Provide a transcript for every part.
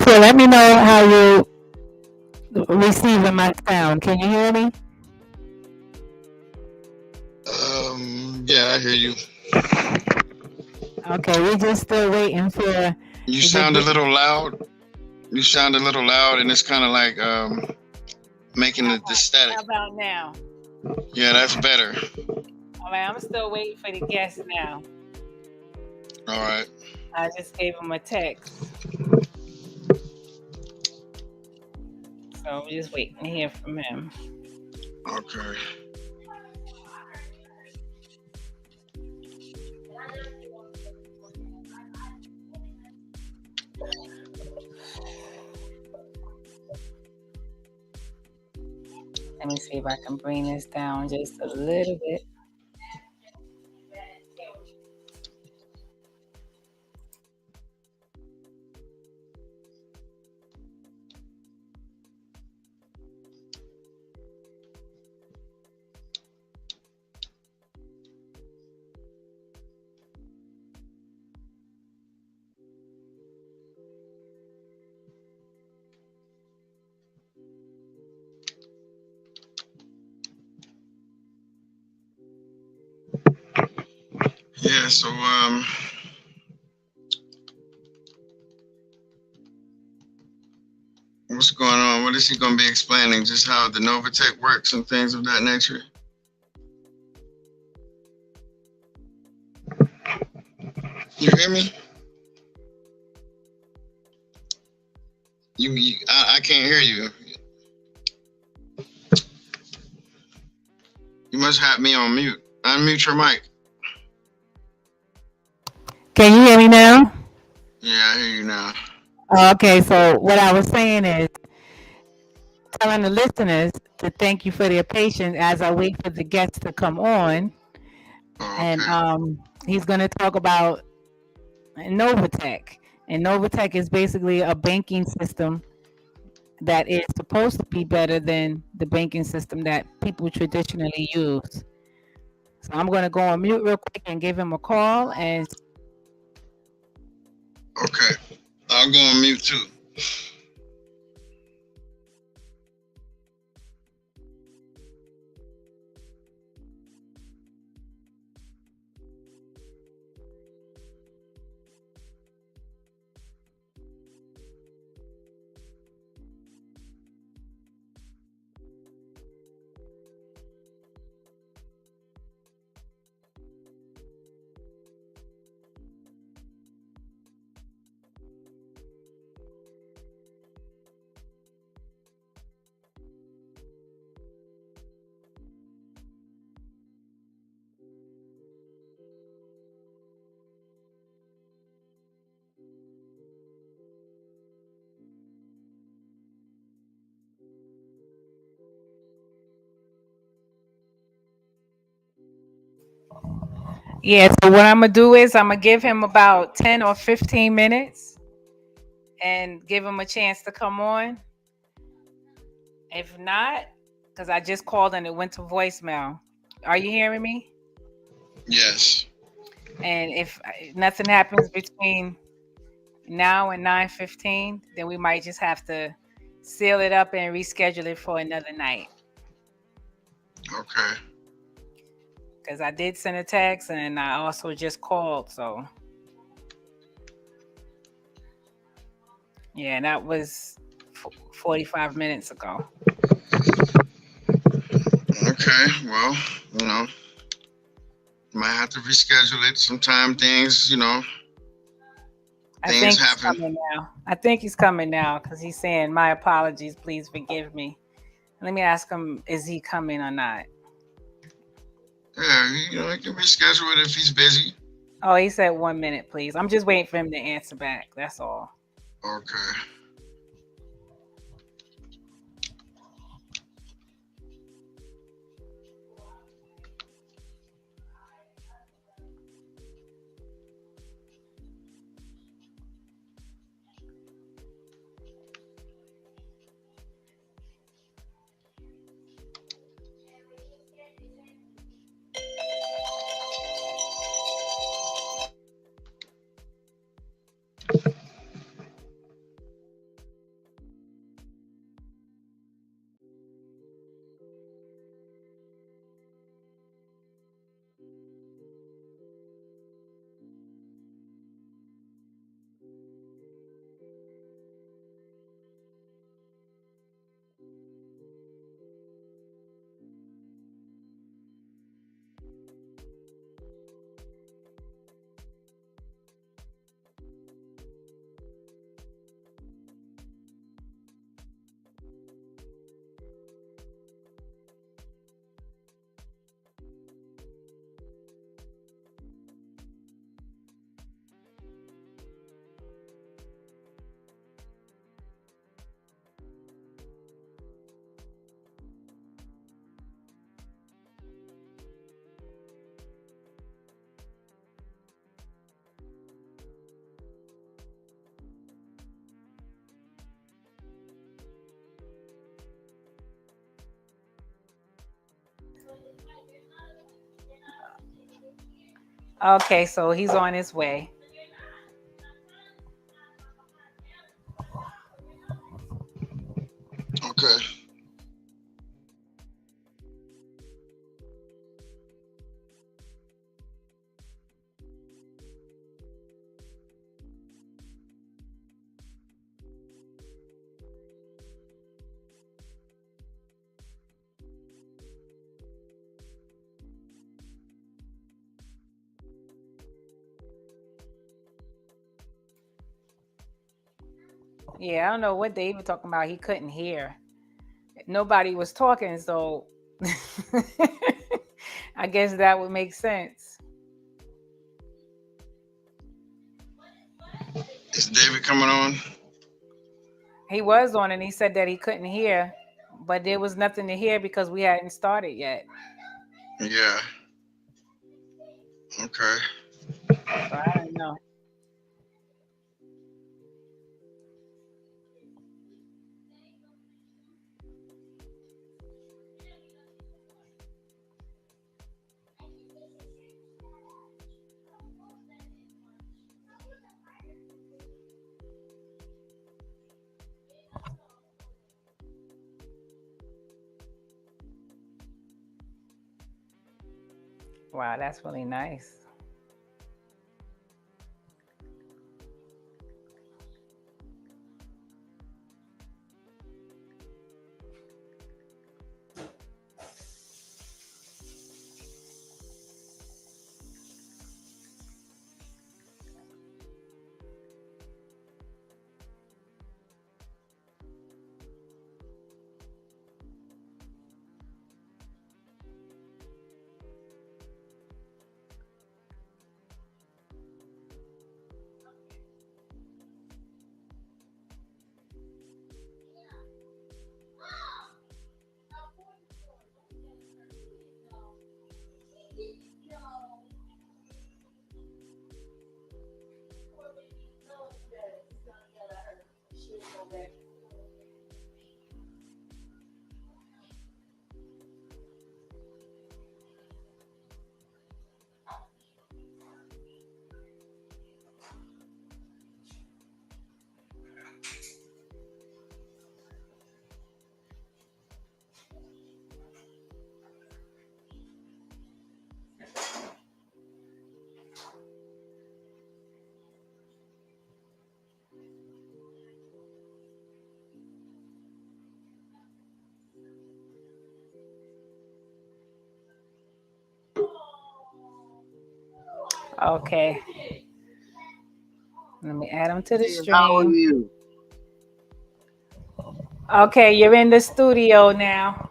Okay, let me know how you receiving my sound. Can you hear me? Yeah, I hear you. Okay, we're just still waiting for You the sound a little loud. You sound a little loud, and it's kind of like making the How static. about now? Yeah, that's better. All right, I'm still waiting for the guest now. All right. I just gave him a text, so we're just waiting to hear from him. Okay. Let me see if I can bring this down just a little bit. Yeah. So what's going on? What is he going to be explaining? Just how the Novatech works and things of that nature. You hear me? I can't hear you. You must have me on mute. Unmute your mic. Can you hear me now? Yeah, I hear you now. Okay, so what I was saying is telling the listeners to thank you for their patience as I wait for the guests to come on, Oh, and okay. he's going to talk about Novatech. And Novatech is basically a banking system that is supposed to be better than the banking system that people traditionally use. So I'm going to go on mute real quick and give him a call. And Okay. I'll go on mute too. yeah, so what I'm going to do is I'm going to give him about 10 or 15 minutes and give him a chance to come on. If not, because I just called and it went to voicemail. Are you hearing me? Yes. And if nothing happens between now and 9:15, then we might just have to seal it up and reschedule it for another night. Okay. Because I did send a text and I also just called. So, yeah, that was 45 minutes ago. Okay. Well, you know, might have to reschedule it. Sometime I things think he's happen. coming now. I think he's coming now because he's saying, "My apologies, please forgive me." Let me ask him, is he coming or not? Yeah, he can reschedule it if he's busy. Oh, he said 1 minute, please. I'm just waiting for him to answer back. That's all. Okay. Okay, so he's on his way. Okay. Yeah, I don't know what they were talking about. He couldn't hear. Nobody was talking, so I guess that would make sense. Is David coming on? He was on and he said that he couldn't hear, but there was nothing to hear because we hadn't started yet. Yeah. Okay. So I don't know. Wow, that's really nice. Okay. Let me add him to the Hey, how are stream. you? Okay, you're in the studio now.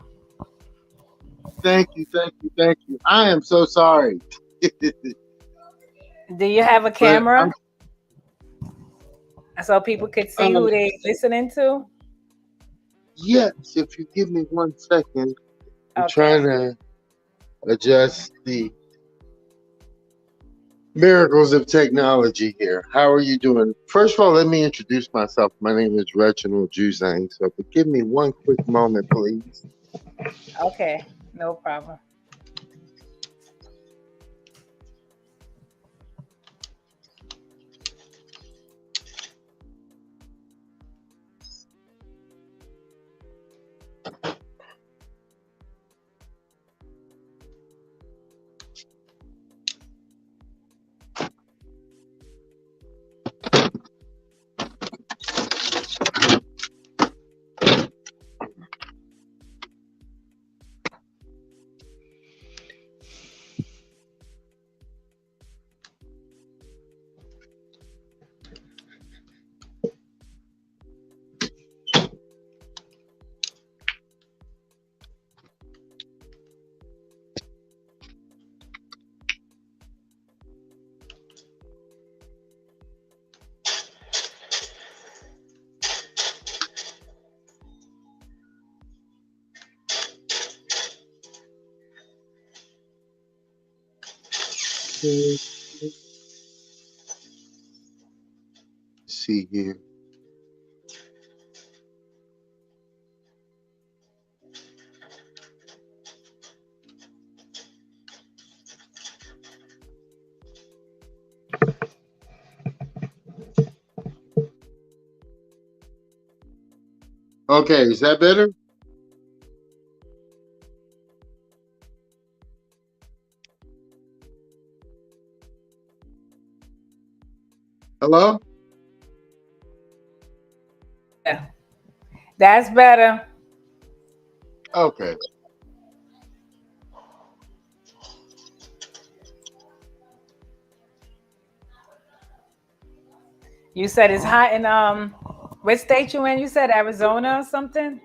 Thank you, thank you, thank you. I am so sorry. Do you have a but camera so people could see um who they listening to? yes, if you give me 1 second, I'm Okay. trying to adjust the miracles of technology here. How are you doing? First of all, let me introduce myself. My name is Reggie Juzang. So but give me one quick moment, please. Okay. No problem. Okay, let's see here. Okay, is that better? Hello? Yeah, that's better. Okay. You said it's hot in what state you in? You said Arizona or something?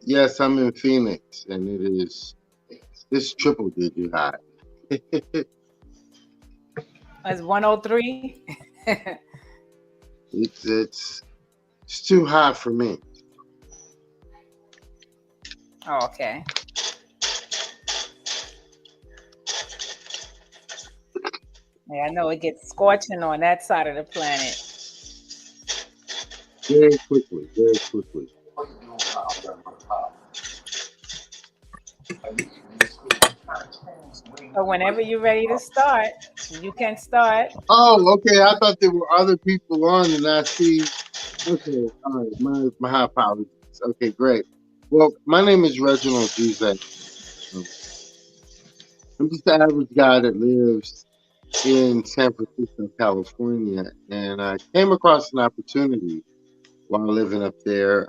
Yes, I'm in Phoenix, and it's triple digit hot. It's 103. It's too hot for me. Oh, okay. Yeah, I know it gets scorching on that side of the planet. Very quickly, very quickly. So whenever you're ready to start, you can start. Oh, okay. I thought there were other people on, and I see. Okay, all right. My apologies. Okay, great. Well, my name is Reginald Juzang. Um, I'm just the average guy that lives in San Francisco, California, and I came across an opportunity while living up there.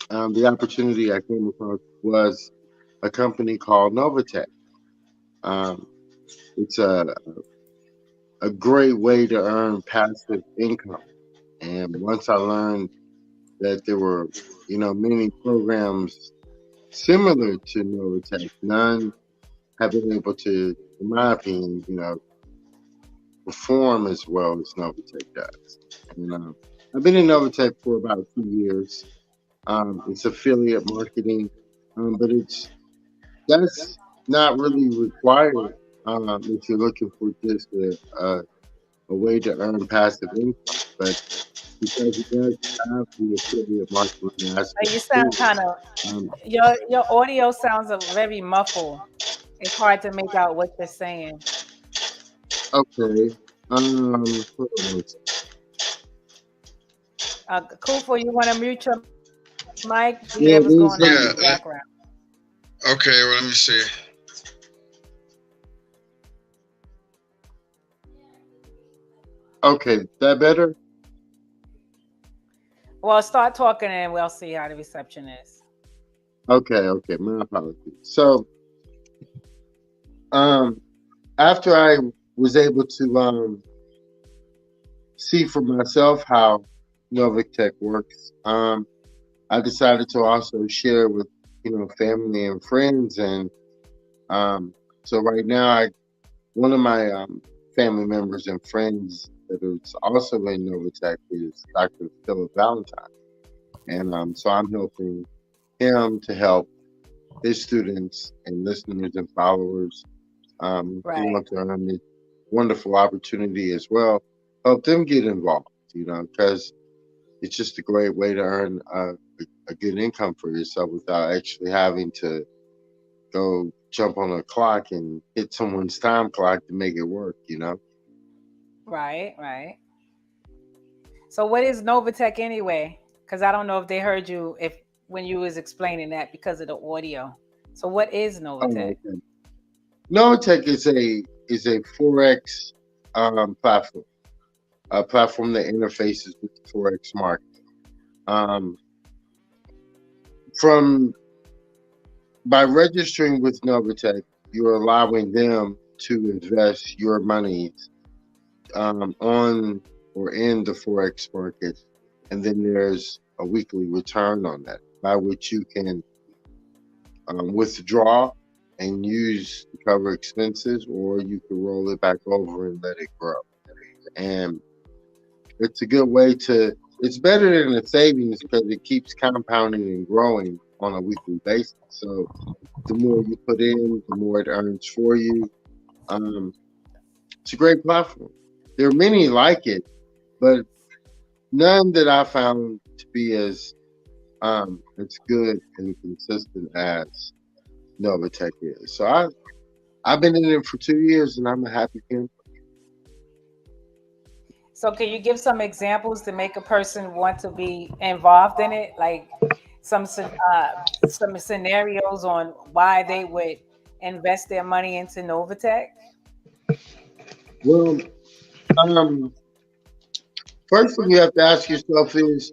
The opportunity I came across was a company called Novatech. Um, it's a great way to earn passive income. And once I learned that there were, many programs similar to Novatech, none have been able to, in my opinion, perform as well as Novatech does. And I've been in Novatech for about 2 years. It's affiliate marketing, but that's not really required if you're looking for just a way to earn passive income. But because it does have the affiliate marketing Like you aspect sound to it, kind of um, your audio sounds very muffled. It's hard to make out what you're saying. okay. Hold on one second. Kufa, you want to mute your mic? We hear what's going on in the Yeah, there's background. Yeah. Okay. Well, let me see. okay. That better? Well, start talking and we'll see how the reception is. Okay. My apologies. So, um, after I was able to see for myself how Novitech works, I decided to also share with family and friends, and so right now, one of my family members and friends that is also in Novitech is Dr. Philip Valentine, and so I'm helping him to help his students and listeners and followers who Right. want to earn this wonderful opportunity as well. Help them get involved, because it's just a great way to earn a good income for yourself without actually having to go jump on a clock and hit someone's time clock to make it work. Right. Right. So what is Novatech anyway? Because I don't know if they heard you if when you was explaining that because of the audio. So what is Oh, Novatech? okay. Novotech is a forex platform, a platform that interfaces with the forex market. Um, from by registering with Novotech, you're allowing them to invest your money on or in the forex market, and then there's a weekly return on that, by which you can withdraw and use to cover expenses, or you can roll it back over and let it grow. And it's a good way to. It's better than a savings because it keeps compounding and growing on a weekly basis. So the more you put in, the more it earns for you. Um, it's a great platform. There are many like it, but none that I found to be as good and consistent as Novatech is. So I've been in it for 2 years and I'm a happy camper. So can you give some examples to make a person want to be involved in it? Like some scenarios on why they would invest their money into Novatech? Well, um, first thing you have to ask yourself is,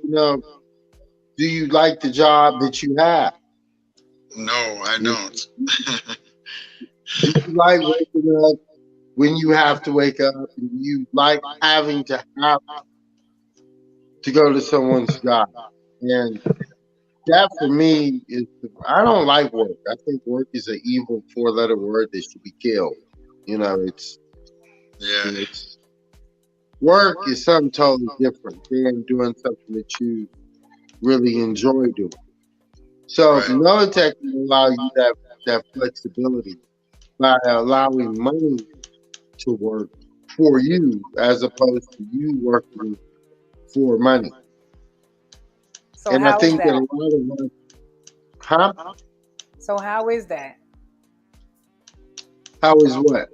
do you like the job that you have? No, I You, don't. do you like waking up when you have to wake up? And do you like having to have to go to someone's job? And that for me is, I don't like work. I think work is an evil four-letter word that should be killed. It's Yeah, it's work is something totally different than doing something that you really enjoy doing. So right. Militech can allow you that flexibility by allowing money to work for you as opposed to you working for money. So And I how is think that a that? lot of us, huh? So how is that? How is what?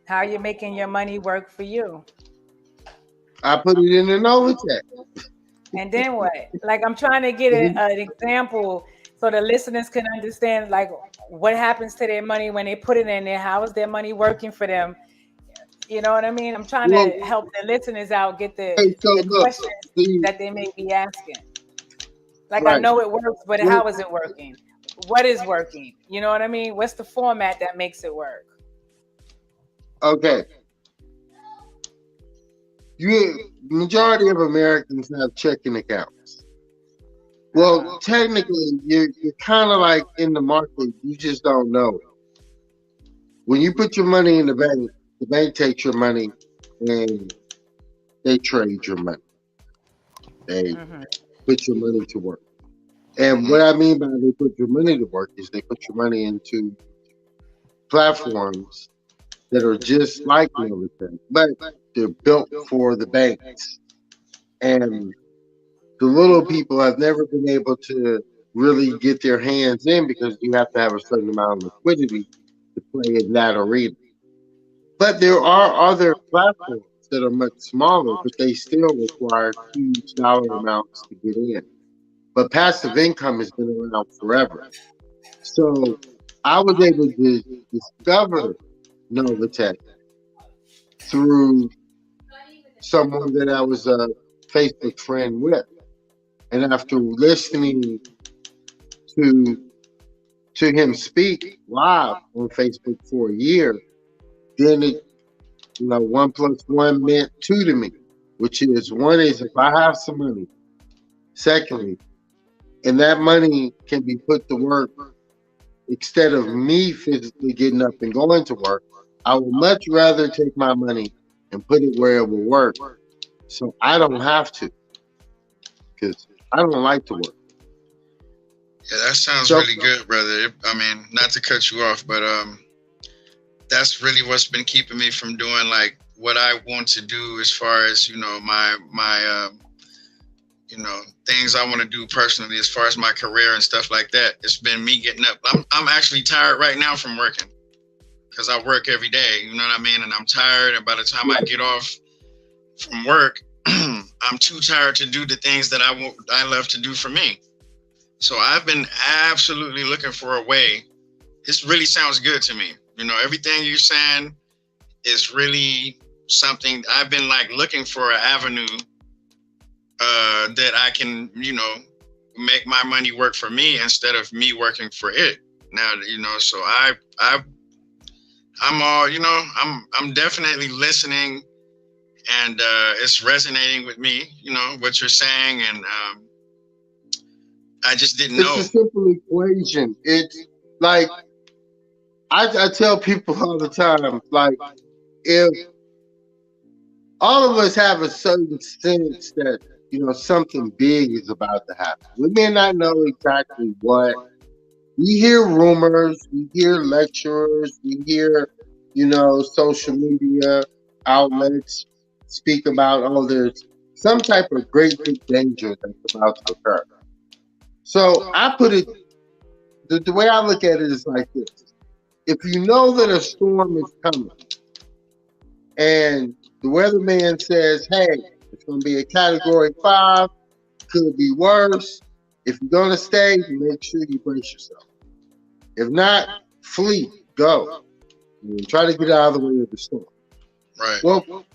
How you making your money work for you? I put it in the Novatech. And then what? Like I'm trying to get an example so the listeners can understand like what happens to their money when they put it in there. How is their money working for them? You know what I mean? I'm trying Well, to help the listeners out get okay, so the look, questions the that they may be asking. Like I right. know it works, but Well, how is it working? What is working? You know what I mean? What's the format that makes it work? okay. Majority of Americans have checking accounts. Well, Uh-huh. technically, you're kind of like in the market. You just don't know it. When you put your money in the bank takes your money and they trade your money. They Hmm. put your money to work. And Hmm. what I mean by they put your money to work is they put your money into platforms that are just like Military, but they're built for the banks. And the little people have never been able to really get their hands in because you have to have a certain amount of liquidity to play in that arena. But there are other platforms that are much smaller, but they still require huge dollar amounts to get in. But passive income has been around forever. So I was able to discover Novatech through someone that I was a Facebook friend with. And after listening to him speak live on Facebook for a year, then one plus one meant two to me, which is one is if I have some money, secondly, and that money can be put to work instead of me physically getting up and going to work, I would much rather take my money and put it where it will work. So I don't have to, because I don't like to work. Yeah, that sounds So really good, brother. I mean, not to cut you off, but that's really what's been keeping me from doing like what I want to do as far as my things I want to do personally as far as my career and stuff like that. It's been me getting up. I'm actually tired right now from working because I work every day. You know what I mean? And I'm tired. And by the time I get off from work, I'm too tired to do the things that I love to do for me. So I've been absolutely looking for a way. This really sounds good to me. Everything you're saying is really something I've been like looking for an avenue that I can, make my money work for me instead of me working for it. Now, so I'm all, I'm definitely listening, and it's resonating with me, what you're saying, and I just didn't it's know. a simple equation. It's like I tell people all the time, like if all of us have a certain sense that something big is about to happen. We may not know exactly what. We hear rumors, we hear lecturers, we hear social media outlets speak about, oh, there's some type of great big danger that's about to occur. So I put it, the way I look at it is like this: if you know that a storm is coming and the weatherman says, hey, it's going to be a category 5, could be worse. If you're going to stay, make sure you brace yourself. If not, flee, go. And try to get out of the way of the storm. Right. Well,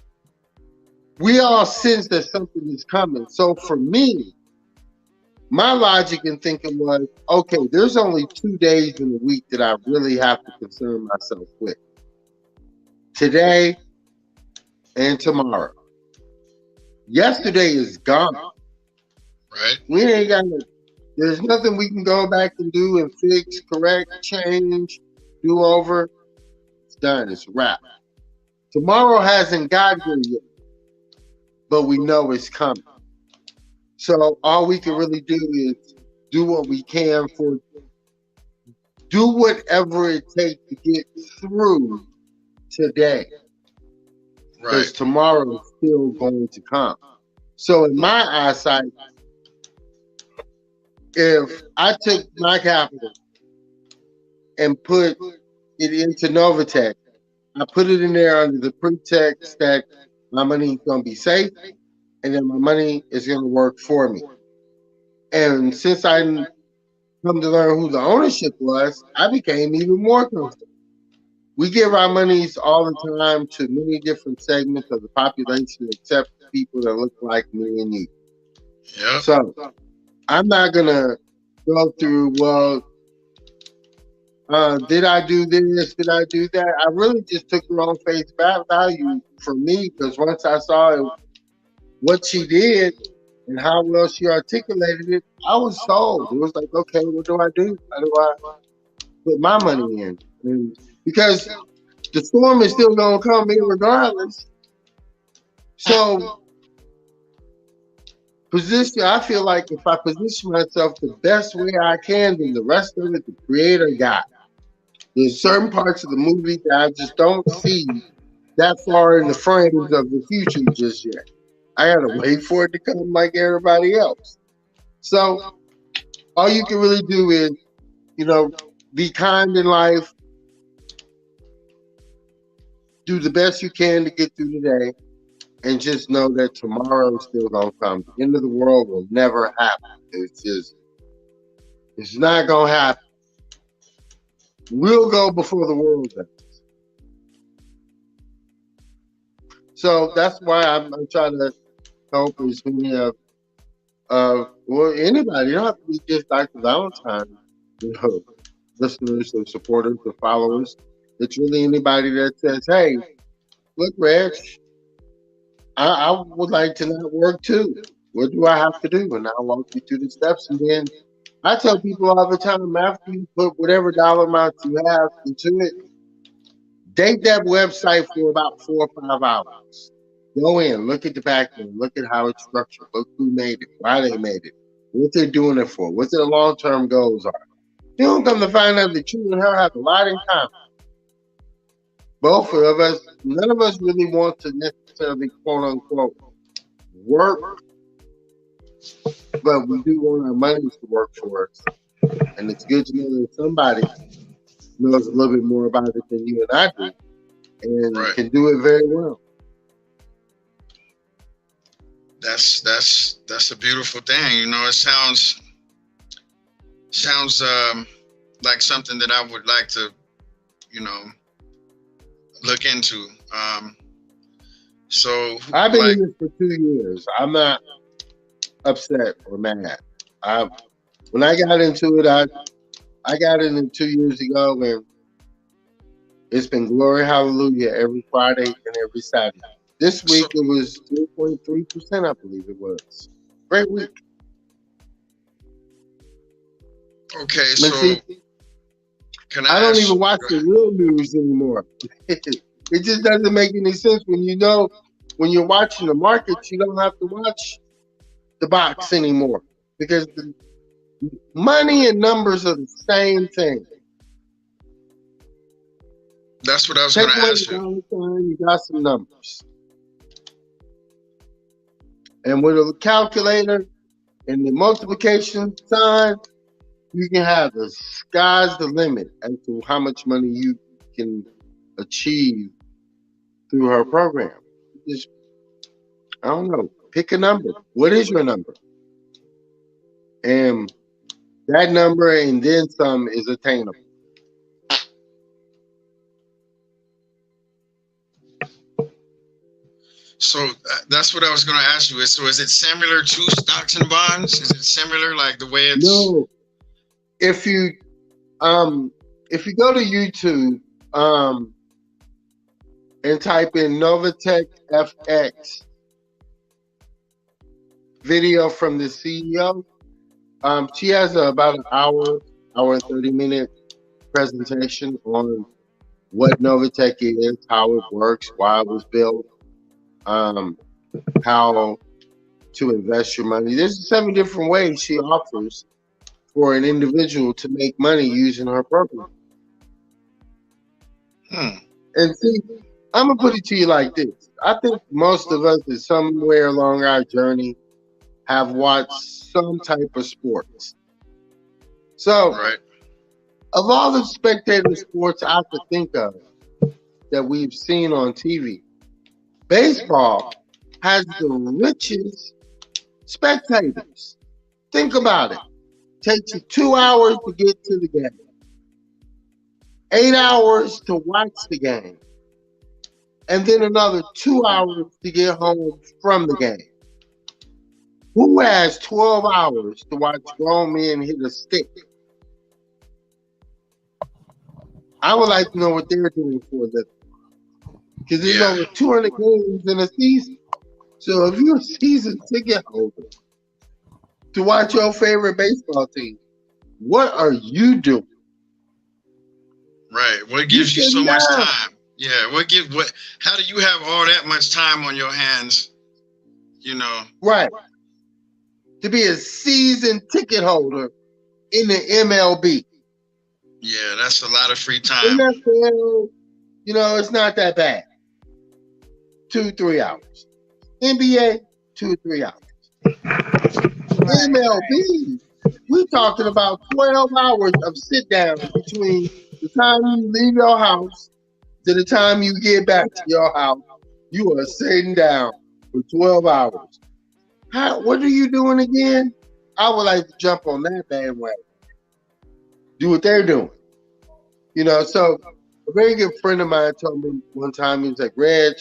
we all sense that something is coming. So for me, my logic in thinking was, okay, there's only 2 days in the week that I really have to concern myself with. Today and tomorrow. Yesterday is gone. Right. We ain't got no, there's nothing we can go back and do and fix, correct, change, do over. It's done. It's a wrap. Tomorrow hasn't got here yet, but we know it's coming. So all we can really do is do what we can do whatever it takes to get through today. Because tomorrow is still going to come. So in my eyesight, if I took my capital and put it into Novatech, I put it in there under the pretext that my money is going to be safe and then my money is going to work for me. And since I come to learn who the ownership was, I became even more comfortable. We give our monies all the time to many different segments of the population, except people that look like me and you. Yep. So I'm not going to go through, well, did I do this? Did I do that? I really just took her on face value for me, because once I saw what she did and how well she articulated it, I was sold. It was like, okay, what do I do? How do I put my money in? And because the storm is still going to come in regardless. So I feel like if I position myself the best way I can, then the rest of it, the creator got. There's certain parts of the movie that I just don't see that far in the frames of the future just yet. I gotta wait for it to come like everybody else. So all you can really do is, be kind in life, do the best you can to get through today, and just know that tomorrow is still gonna come. The end of the world will never happen. It's not gonna happen. We'll go before the world does. So that's why I'm trying to help as many of anybody. You don't have to be just Dr. Valentine, listeners or supporters or followers. It's really anybody that says, hey, look, Reg, I would like to not work too. What do I have to do? And I'll walk you through the steps. And then I tell people all the time, after you put whatever dollar amount you have into it, date that website for about 4 or 5 hours. Go in, look at the back end, look at how it's structured, look who made it, why they made it, what they're doing it for, what their long-term goals are. You don't come to find out that you and her have a lot in common. Both of us, none of us really want to necessarily, quote unquote, work, but we do want our money to work for us. And it's good to know that somebody knows a little bit more about it than you and I do, and can do it very well. That's a beautiful thing. It sounds like something that I would like to, look into. So I've been in this for 2 years. I'm not upset or mad. When I got into it, I got in 2 years ago, and it's been glory hallelujah every Friday and every Saturday. This week it was 3.3%, I believe it was. Great week. Okay, so I don't even watch the real news anymore. It just doesn't make any sense when when you're watching the markets, you don't have to watch the box anymore, because the money and numbers are the same thing. That's what I was going to ask you. You got some numbers. And with a calculator and the multiplication sign, you can have the sky's the limit as to how much money you can achieve through her program. Just, I don't know, pick a number. What is your number? And that number and then some is attainable. So that's what I was going to ask you. So is it similar to stocks and bonds? Is it similar, like the way it's? No, if you go to YouTube and type in Novatech FX video from the CEO, she has about an hour and 30-minute presentation on what Novatech is, how it works, why it was built, how to invest your money. There's 7 different ways she offers for an individual to make money using her program. And see, I'm gonna put it to you like this. I think most of us, is somewhere along our journey, have watched some type of sports. So, Right. of all the spectator sports I could think of that we've seen on TV, baseball has the richest spectators. Think about it. Takes you 2 hours to get to the game, 8 hours to watch the game, and then another 2 hours to get home from the game. Who has 12 hours to watch grown men hit a stick? I would like to know what they're doing for this. Because there's over 200 games in a season. So if you're a season ticket holder to watch your favorite baseball team, what are you doing? Right. What gives you so much time? Yeah. How do you have all that much time on your hands? You know. Right. To be a season ticket holder in the MLB. Yeah, that's a lot of free time. NFL, it's not that bad. 2-3 hours. NBA, 2-3 hours. MLB, we're talking about 12 hours of sit down between the time you leave your house to the time you get back to your house. You are sitting down for 12 hours. What are you doing again? I would like to jump on that bandwagon. Do what they're doing. So a very good friend of mine told me one time, he was like, Reg,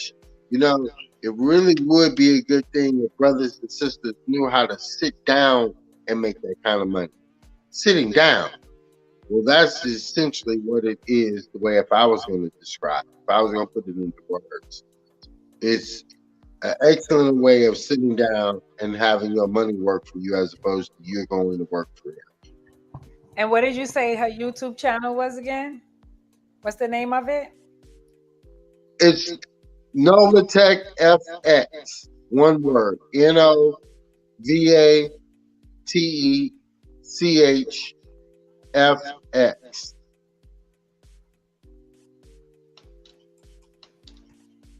it really would be a good thing if brothers and sisters knew how to sit down and make that kind of money. Sitting down. Well, that's essentially what it is, the way if I was going to describe it, if I was going to put it into words. It's an excellent way of sitting down and having your money work for you as opposed to you going to work for it. And what did you say her YouTube channel was again? What's the name of it? It's Novatech FX. One word. NOVATECH FX.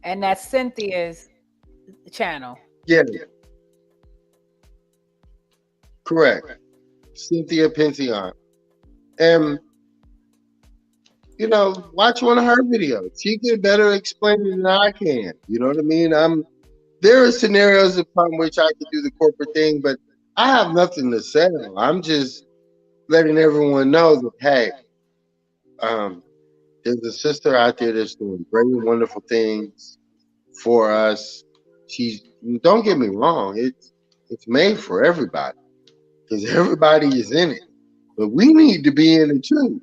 And that's Cynthia's channel. Yeah. Correct. Cynthia Pension. And watch one of her videos. She can better explain it than I can. You know what I mean? There are scenarios upon which I could do the corporate thing, but I have nothing to sell. I'm just letting everyone know that, hey, there's a sister out there that's doing great and wonderful things for us. Don't get me wrong, it's made for everybody because everybody is in it, but we need to be in it too.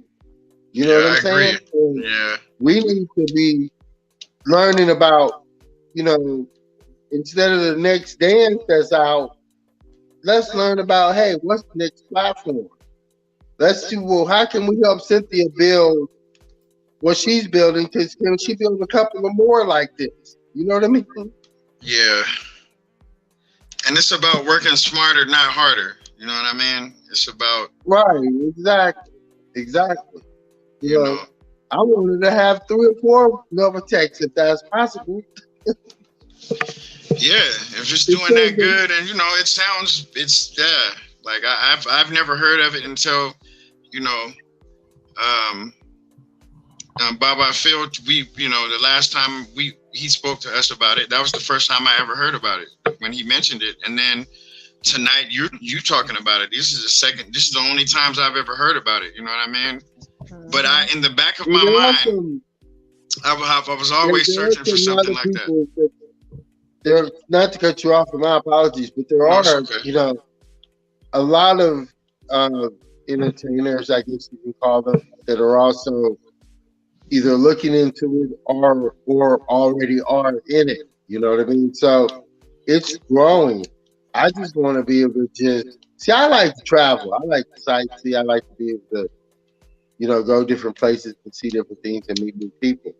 You know what I'm saying? Yeah. We need to be learning about, instead of the next dance that's out, let's learn about, hey, what's the next platform? Let's see, well, how can we help Cynthia build what she's building? Because can she build a couple of more like this? You know what I mean? Yeah. And it's about working smarter, not harder. You know what I mean? It's about... Right, exactly. You know, I wanted to have 3 or 4 Novatechs if that's possible. Yeah, if it's doing that good, and like I've never heard of it until Baba Phil. The last time he spoke to us about it. That was the first time I ever heard about it when he mentioned it. And then tonight you talking about it. This is the only times I've ever heard about it. You know what I mean? But in the back of my mind, I was always searching for something like that. There, not to cut you off, and my apologies, but there are, a lot of entertainers, I guess you can call them, that are also either looking into it or already are in it. You know what I mean? So it's growing. I just want to be able to just see. I like to travel. I like to sightsee. I like to be able to, go different places and see different things and meet new people.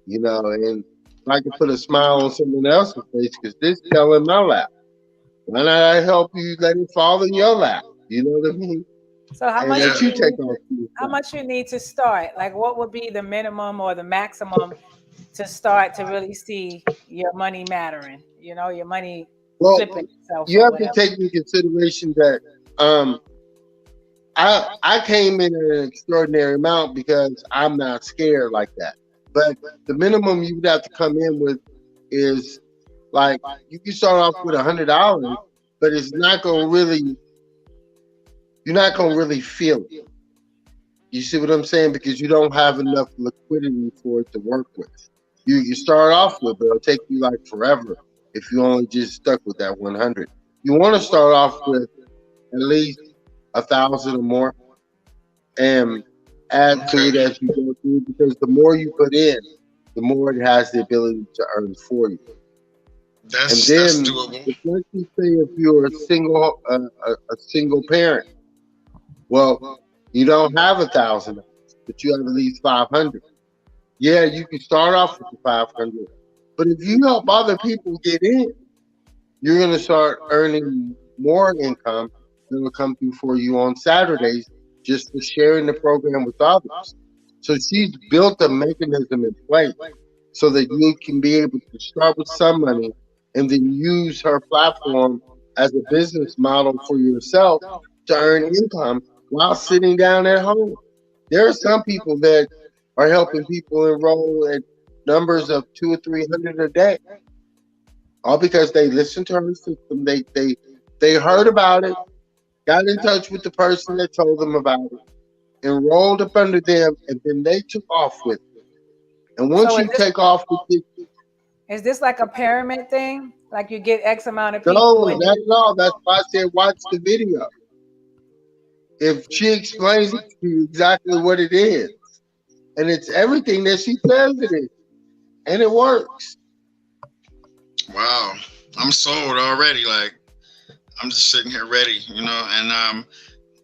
And if I can put a smile on someone else's face, because this fell in my lap. Why not I help you let it fall in your lap? You know what I mean? So how much you take off? How much you need to start? Like, what would be the minimum or the maximum to start to really see your money mattering? Your money flipping itself. You have to take into consideration that I came in at an extraordinary amount because I'm not scared like that. But the minimum you would have to come in with is like, you can start off with $100, but it's not gonna really. You're not gonna really feel it. You see what I'm saying? Because you don't have enough liquidity for it to work with. You start off with, but it'll take you like forever if you only just stuck with that 100. You want to start off with at least 1,000 or more, and add to it as you go through, because the more you put in, the more it has the ability to earn for you. That's doable. Let's just say if you're a single parent, well, you don't have $1,000, but you have at least 500. Yeah, you can start off with the 500, but if you help other people get in, you're gonna start earning more income that will come through for you on Saturdays, just for sharing the program with others. So she's built a mechanism in place so that you can be able to start with some money and then use her platform as a business model for yourself to earn income while sitting down at home. There are some people that are helping people enroll at numbers of 200 or 300 a day, all because they listened to her system. They heard about it, got in touch with the person that told them about it, enrolled up under them, and then they took off with it. And once you take off with it, is this like a pyramid thing? Like you get X amount of people? No, that's all. That's why I said watch the video. If she explains it to you exactly what it is, and it's everything that she says it is, and it works. Wow, I'm sold already. Like, I'm just sitting here ready, and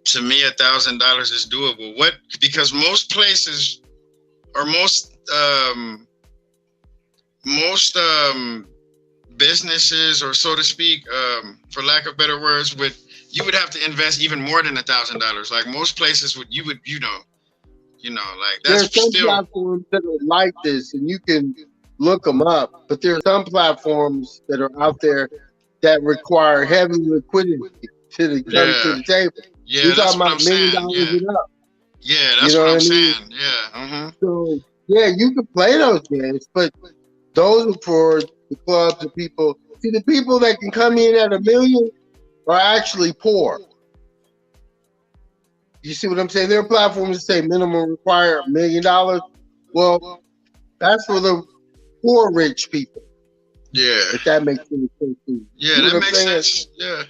to me, $1,000 is doable. Because most places, or most businesses, or so to speak, for lack of better words, you would have to invest even more than $1,000. Like most places like that's There's some platforms that are like this, and you can look them up. But there are some platforms that are out there that require heavy liquidity to the table. Yeah, you're that's talking what about $1 million and up. Yeah, that's what I'm saying. Yeah. So yeah, you can play those games, but those are for the clubs and people. See, the people that can come in at $1 million are actually poor. You see what I'm saying? There are platforms that say minimum required $1 million. Well, that's for the poor rich people. Yeah. If that makes any sense to you. Yeah, that makes sense. Yeah.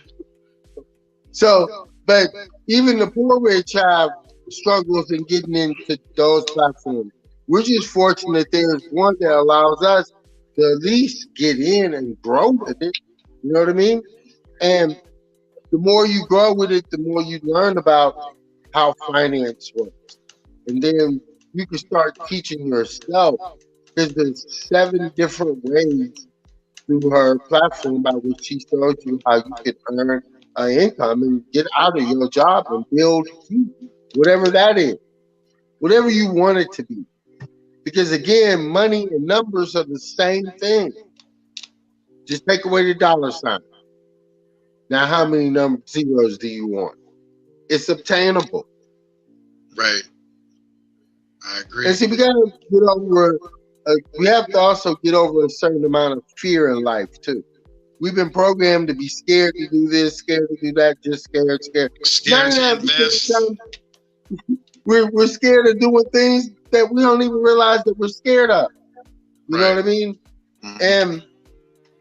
So, but even the poor rich have struggles in getting into those platforms. We're just fortunate there's one that allows us to at least get in and grow with it. You know what I mean? And the more you grow with it, the more you learn about how finance works. And then you can start teaching yourself, because there's 7 different ways through her platform by which she shows you how you can earn an income and get out of your job and build whatever that is, whatever you want it to be. Because again, money and numbers are the same thing. Just take away the dollar sign. Now, how many zeros do you want? It's obtainable. Right. I agree. And see, we got to get over we have to also get over a certain amount of fear in life too. We've been programmed to be scared to do this, scared to do that, just scared. Scared None to of invest. we're scared of doing things that we don't even realize that we're scared of. You know what I mean? Mhm. And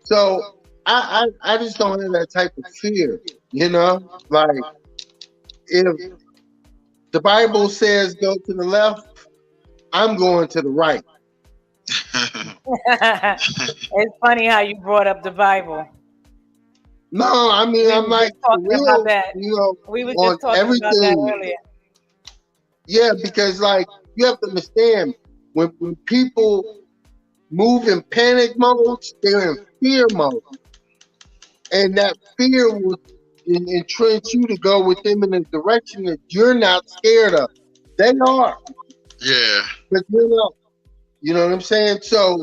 so I just don't have that type of fear. You know, like if the Bible says go to the left, I'm going to the right. It's funny how you brought up the Bible. No, I mean, We I'm were like, just talking for about real, that. you know, We were on just talking about that everything. earlier. Yeah, because like you have to understand when people move in panic mode, they're in fear mode, and that fear will entrench you to go with them in a direction that you're not scared of. They are, Yeah. but you're not. You know what I'm saying? So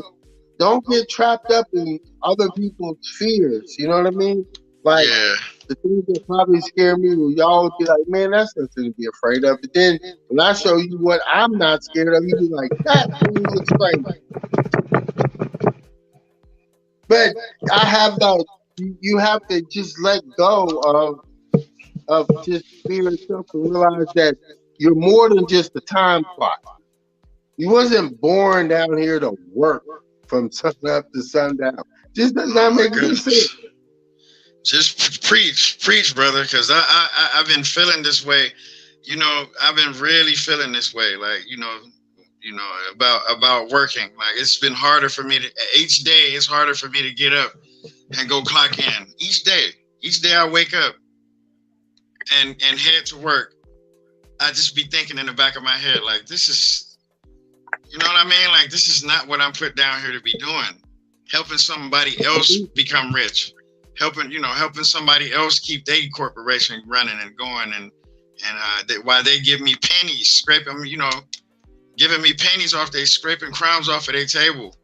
don't get trapped up in other people's fears. You know what I mean? Like Yeah. the things that probably scare me, will y'all would be like, man, that's nothing to be afraid of. But then when I show you what I'm not scared of, you be like, that fool looks crazy. But I have that. You have to just let go of just fear itself and realize that you're more than just a time clock. You wasn't born down here to work from sun up to sundown. Just does not Oh my make any sense. goodness. Just preach, brother, because I've been feeling this way. You know, I've been really feeling this way. Like, you know, about working. Like it's been harder for me to each day. It's harder for me to get up and go clock in each day. Each day I wake up and head to work. I just be thinking in the back of my head, like, this is, you know what I mean? Like, this is not what I'm put down here to be doing. Helping somebody else become rich. Helping somebody else keep their corporation running and going, and while they give me pennies, scraping, giving me pennies off, they scraping crumbs off of their table.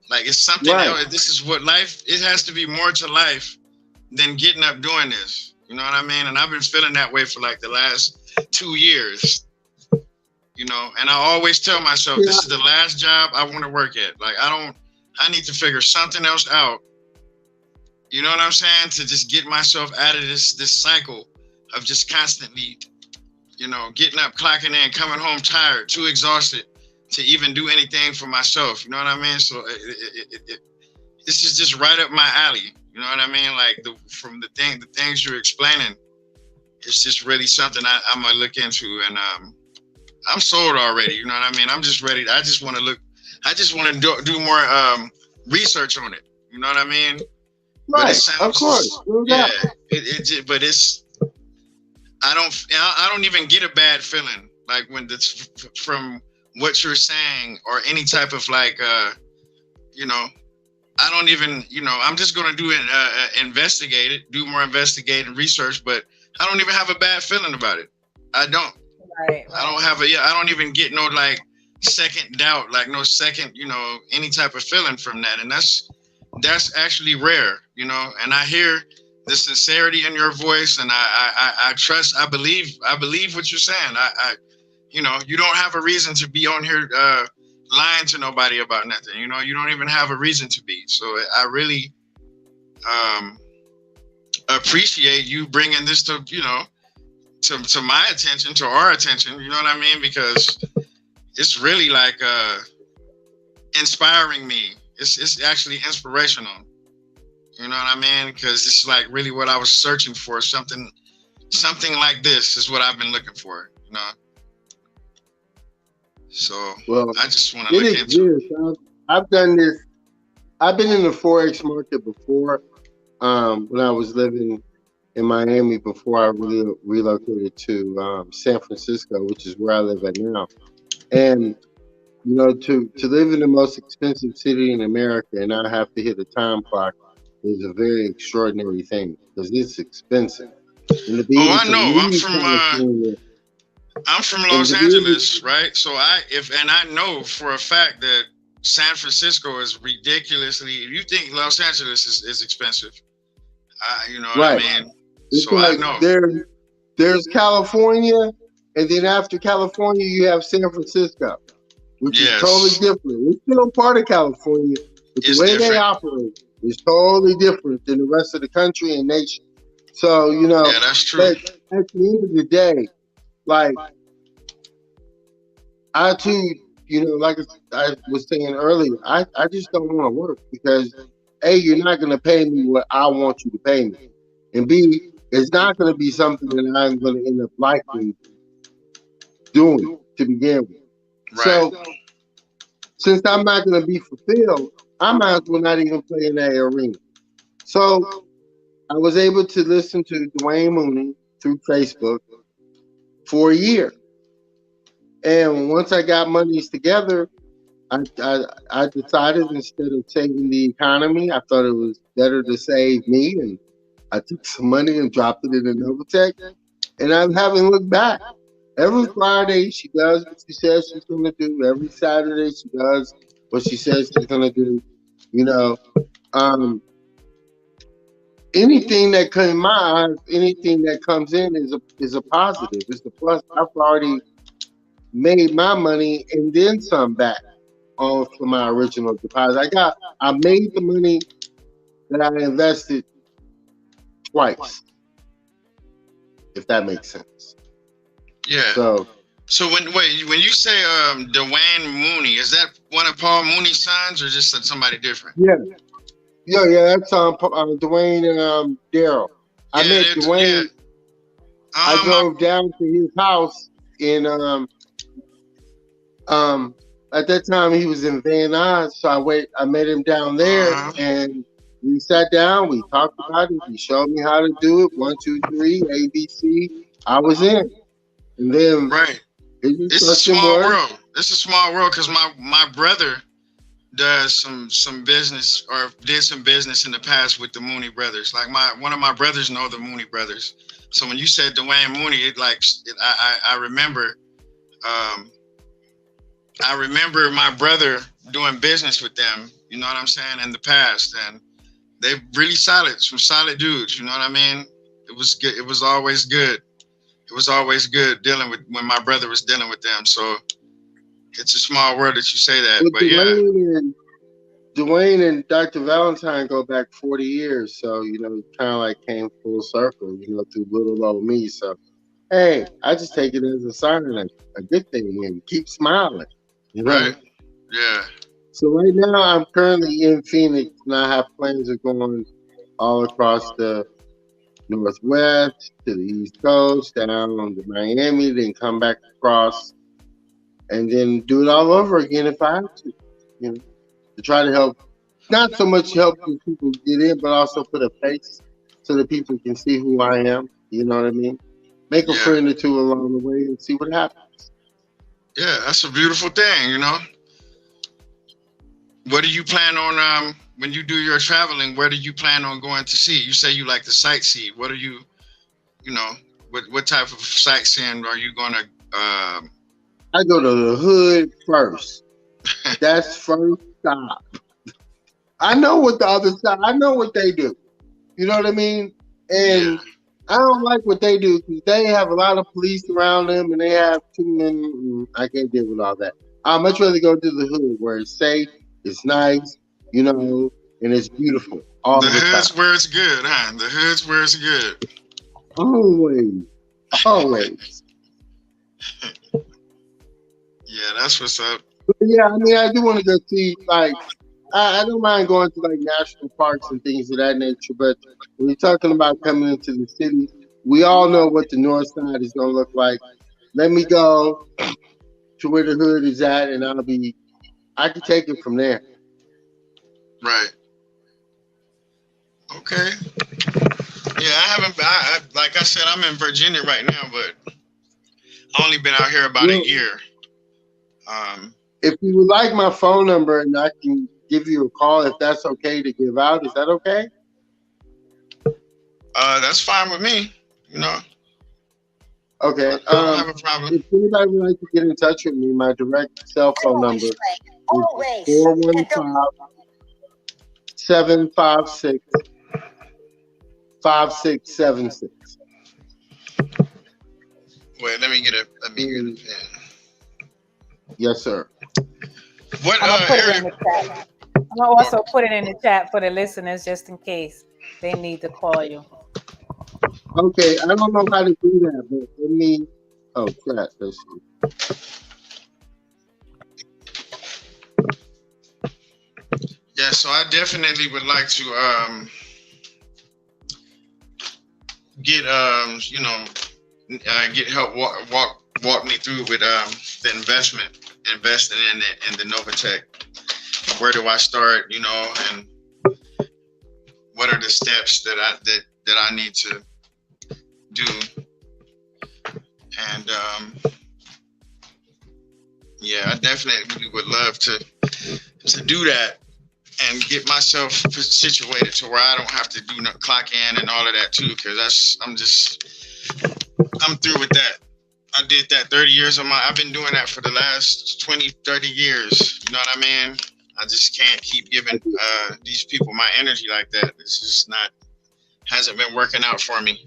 Like it's something else. This is what life. It has to be more to life than getting up doing this. You know what I mean? And I've been feeling that way for like the last 2 years. You know, and I always tell myself, this is the last job I want to work at. Like I need to figure something else out. You know what I'm saying? To just get myself out of this cycle of just constantly, getting up, clocking in, coming home tired, too exhausted to even do anything for myself. You know what I mean? So this is just right up my alley. You know what I mean? Like the things you're explaining, it's just really something I'm gonna look into, and I'm sold already. You know what I mean? I'm just ready. I just want to do more research on it. You know what I mean? Right, of course. Yeah, but it's. I don't even get a bad feeling like when it's from what you're saying or any type of like I don't even I'm just gonna do it, investigate it, do more investigating research, but I don't even have a bad feeling about it. I don't. Right. I don't have I don't even get no like second doubt, like no second any type of feeling from that, and that's actually rare, and I hear the sincerity in your voice, and I trust, I believe what you're saying. You don't have a reason to be on here lying to nobody about nothing. You don't even have a reason to be. So I really appreciate you bringing this to to my attention, to our attention. You know what I mean? Because it's really like inspiring me. It's actually inspirational. You know what I mean? Because it's like really what I was searching for. Something like this is what I've been looking for. So I just want to look into it. I've done this. I've been in the Forex market before. When I was living in Miami before I relocated to San Francisco, which is where I live at now. And to live in the most expensive city in America and not have to hit a time clock is a very extraordinary thing because it's expensive. And I know. I'm from Los Angeles, right? So I know for a fact that San Francisco is ridiculously. You think Los Angeles is expensive? You know what I mean? It's so like I know there's California, and then after California you have San Francisco. which is totally Yes. different. We're still a part of California, but the It's way they different. operate is totally different than the rest of the country and nation. So, Yeah, that's true. but at the end of the day, like I too, like I was saying earlier, I just don't want to work because A, you're not gonna pay me what I want you to pay me. And B, it's not gonna be something that I'm gonna end up liking doing to begin with. Right. So since I'm not gonna be fulfilled, I might as well not even play in that arena. So I was able to listen to Dwayne Mooney through Facebook for a year. And once I got monies together, I decided instead of saving the economy, I thought it was better to save me. And I took some money and dropped it in a Novatech. And I haven't looked back. Every Friday, she does what she says she's going to do. Every Saturday, she does what she says she's going to do. You know, um, anything that comes in my eyes, anything that comes in is a positive. It's a plus. I've already made my money and then some back on for my original deposit. I made the money that I invested twice, if that makes sense. Yeah. So when you say Dwayne Mooney, is that one of Paul Mooney's sons or just somebody different? yeah, that's Dwayne and Daryl. I met Dwayne. Yeah. I drove down to his house in at that time he was in Van Nuys, so I met him down there and we sat down, we talked about it, he showed me how to do it, 1, 2, 3, ABC. I was in. And then right. It's a small world. It's a small world because my brother does some business or did some business in the past with the Mooney brothers. Like one of my brothers know the Mooney brothers. So when you said Dwayne Mooney, I remember I remember my brother doing business with them, you know what I'm saying, in the past. And they're really solid, some solid dudes, you know what I mean? It was good. It was always good. It was always good dealing with when my brother was dealing with them. So it's a small world that you say that. Well, but Dwayne and Dr. Valentine go back 40 years. So, it kind of like came full circle, through little old me. So, hey, I just take it as a sign, a good thing, and keep smiling. Right. Yeah. So right now I'm currently in Phoenix and I have plans of going all across the Northwest to the East Coast, down to Miami, then come back across and then do it all over again if I have to, to try to help, not so much help people get in, but also put a face so that people can see who I am, you know what I mean? Make a friend or two along the way and see what happens. Yeah, that's a beautiful thing, What do you plan on when you do your traveling? Where do you plan on going to see? You say you like to sightsee. What are you, what type of sightseeing are you going to? I go to the hood first. That's first stop. I know what the other side. I know what they do. You know what I mean? And I don't like what they do because they have a lot of police around them and they have too many. I can't deal with all that. I'd much rather go to the hood where it's safe, it's nice, and it's beautiful. All the hood's time. Where it's good, huh? The hood's where it's good. Always. Yeah, that's what's up. But yeah, I mean, I do want to go see, like, I don't mind going to, like, national parks and things of that nature, but when you're talking about coming into the city, we all know what the north side is going to look like. Let me go to where the hood is at, and I can take it from there. Right. Okay. Yeah, like I said, I'm in Virginia right now, but I've only been out here about a year. If you would like my phone number and I can give you a call, if that's okay to give out, is that okay? That's fine with me, Okay. I don't have a problem. If anybody would like to get in touch with me, my direct cell phone number is 415-756-5676. Wait, let me get a pen. Yes, sir. What I'm gonna put it in Eric? the chat. I'm gonna also put it in the chat for the listeners just in case they need to call you. Okay, I don't know how to do that, but let me. Oh, chat. Let's see. Yeah, so I definitely would like to get get help walk me through with the investing in the Novatech. Where do I start? You know, and what are the steps that I need to do? And yeah, I definitely would love to do that and get myself situated to where I don't have to do no clock in and all of that too, because I'm through with that. I did that 30 years I've been doing that for the last 20, 30 years. You know what I mean? I just can't keep giving these people my energy like that. It's just hasn't been working out for me.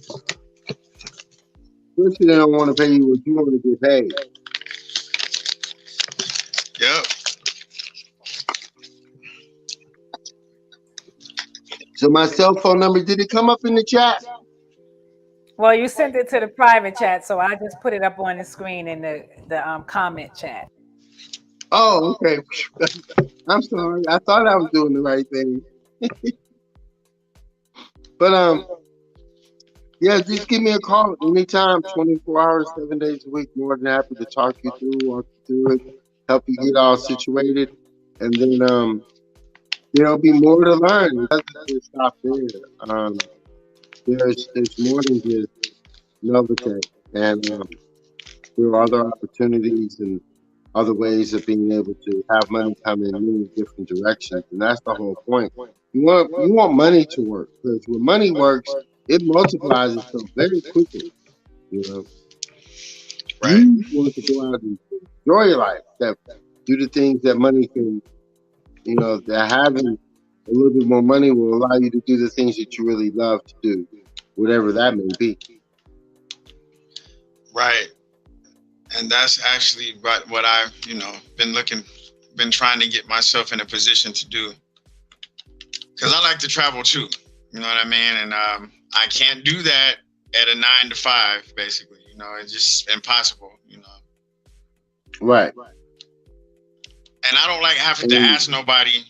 Especially they don't want to pay you what you want to get paid. Yep. So my cell phone number, did it come up in the chat? Well, you sent it to the private chat, so I just put it up on the screen in the comment chat. Oh, okay. I'm sorry. I thought I was doing the right thing. But yeah, just give me a call anytime, 24 hours, 7 days a week. More than happy to talk you through, walk you through it, help you get all situated, and then there'll be more to learn. It doesn't just stop there. There's more than just Novatech, and there are other opportunities and other ways of being able to have money come in many different directions, and that's the whole point. You want money to work, because when money works, it multiplies itself very quickly. You know, Right. you want to go out and enjoy your life, that do the things that money can, that having a little bit more money will allow you to do the things that you really love to do, whatever that may be. Right. And that's actually what I've, been trying to get myself in a position to do. Because I like to travel too, you know what I mean? And I can't do that at a 9 to 5, basically. It's just impossible, Right. And I don't like having to ask nobody,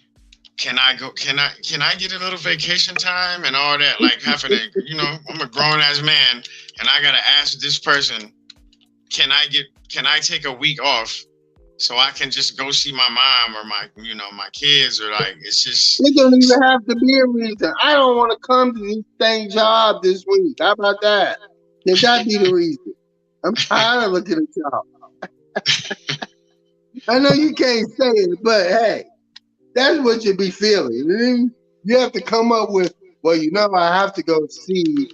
can I get a little vacation time and all that? Like having to, I'm a grown ass man and I gotta ask this person, can I take a week off so I can just go see my mom or my kids, or like, it's just. It don't even have to be a reason. I don't want to come to this same job this week. How about that? Can that be the reason? I'm tired of looking at y'all. I know you can't say it, but hey, that's what you be feeling. You have to come up with, well, I have to go see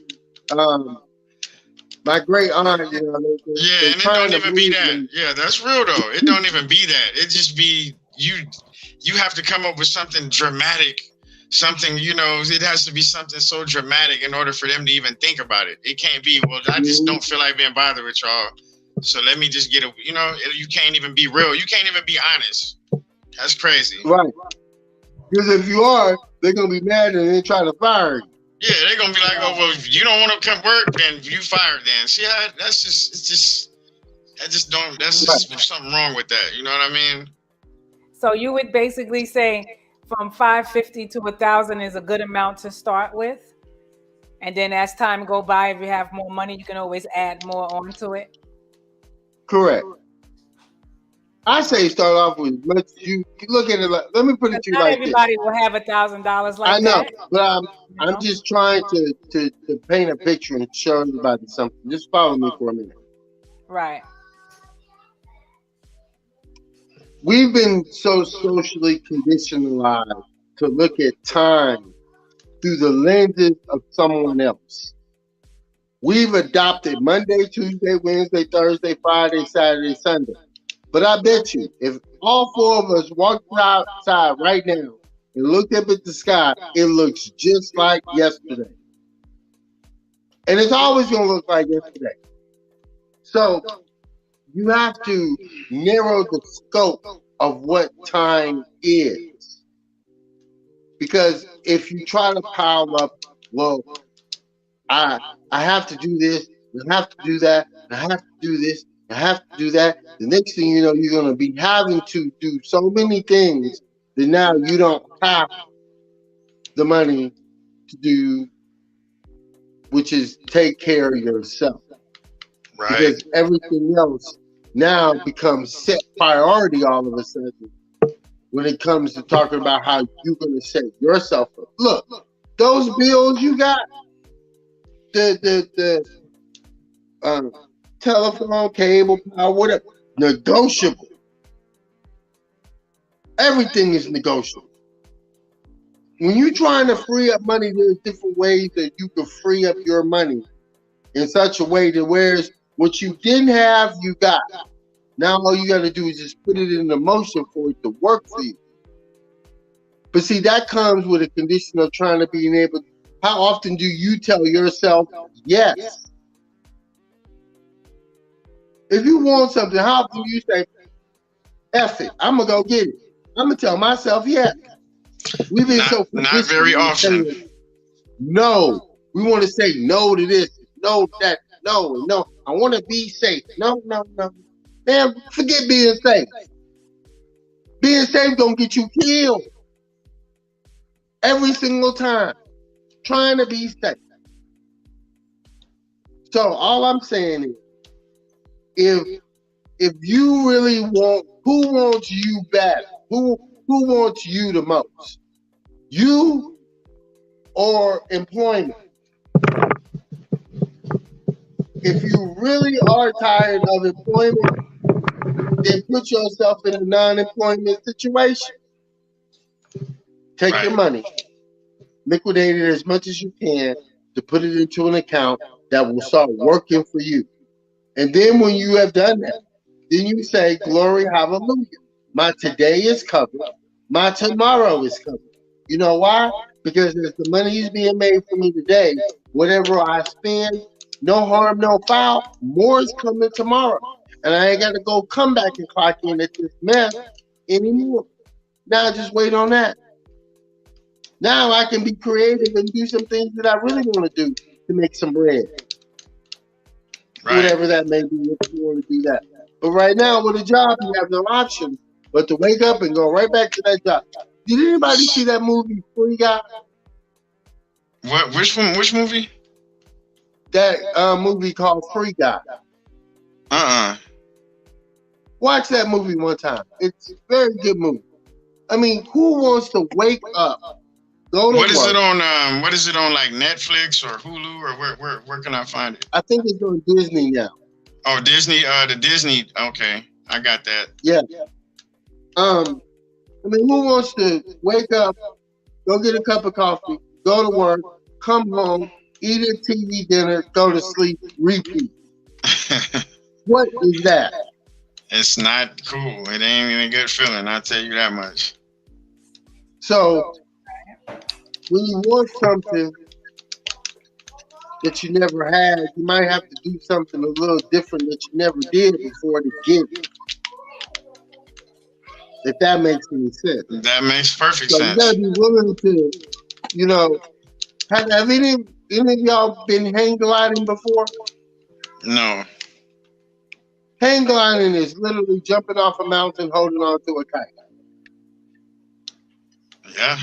my great aunt. Yeah, and it don't even be that. Yeah, that's real though. It don't even be that. It just be you have to come up with something dramatic. Something, it has to be something so dramatic in order for them to even think about it. It can't be, well, I just don't feel like being bothered with y'all. So let me just get a, you can't even be real. You can't even be honest. That's crazy. Right. Because if you are, they're going to be mad and they try to fire you. Yeah, they're going to be like, oh, well, if you don't want to come work, then you fired then. See, that's just something wrong with that. You know what I mean? So you would basically say from 550 to 1,000 is a good amount to start with. And then as time go by, if you have more money, you can always add more onto it. Correct. I say start off with much. You look at it like. Let me put it to you like this. Not everybody will have $1,000 like I know, that. but I'm just trying to paint a picture and show everybody something. Just follow me for a minute. Right. We've been so socially conditionalized to look at time through the lenses of someone else. We've adopted Monday, Tuesday, Wednesday, Thursday, Friday, Saturday, Sunday. But I bet you, if all four of us walked outside right now and looked up at the sky, it looks just like yesterday. And it's always going to look like yesterday. So you have to narrow the scope of what time is. Because if you try to pile up, well, I have to do this, I have to do that, I have to do this, I have to do that. The next thing you know, you're gonna be having to do so many things that now you don't have the money to do, which is take care of yourself. Right. Because everything else now becomes set priority all of a sudden when it comes to talking about how you're gonna set yourself up. Look, those bills you got, the telephone, cable, power, whatever, negotiable. Everything is negotiable. When you're trying to free up money, there's different ways that you can free up your money in such a way that whereas what you didn't have, you got. Now all you got to do is just put it into motion for it to work for you. But see, that comes with a condition of trying to be able. How often do you tell yourself yes? If you want something, how often do you say, F it, I'm going to go get it? I'm going to tell myself yes. We've been not very often. Saying, no. We want to say no to this, no to that, no. I want to be safe. No. Man, forget being safe. Being safe don't get you killed. Every single time. Trying to be safe. So all I'm saying is, if you really want, who wants you better? Who wants you the most? You or employment? If you really are tired of employment, then put yourself in a non-employment situation. Take your money, liquidate it as much as you can to put it into an account that will start working for you. And then when you have done that, then you say, glory, hallelujah. My today is covered. My tomorrow is covered. You know why? Because as the money is being made for me today, whatever I spend, no harm, no foul, more is coming tomorrow. And I ain't got to go come back and clock in at this mess anymore. Now just wait on that. Now I can be creative and do some things that I really want to do to make some bread. Right. Whatever that may be, if you want to do that. But right now, with a job, you have no option but to wake up and go right back to that job. Did anybody see that movie, Free Guy? What? Which one? Which movie? That movie called Free Guy. Watch that movie one time. It's a very good movie. I mean, who wants to wake up? Go to what is work. it on? What is it on? Like Netflix or Hulu or where can I find it? I think it's on Disney now. Oh, Disney. The Disney. Okay, I got that. Yeah. I mean, who wants to wake up, go get a cup of coffee, go to work, come home, eat a TV dinner, go to sleep, repeat? What is that? It's not cool. It ain't even a good feeling. I'll tell you that much. So, when you want something that you never had, you might have to do something a little different that you never did before to get it. If that makes any sense. That makes perfect So sense. you gotta be willing to, you know, have any of y'all been hang gliding before? No. Hang gliding is literally jumping off a mountain holding on to a kite. Yeah.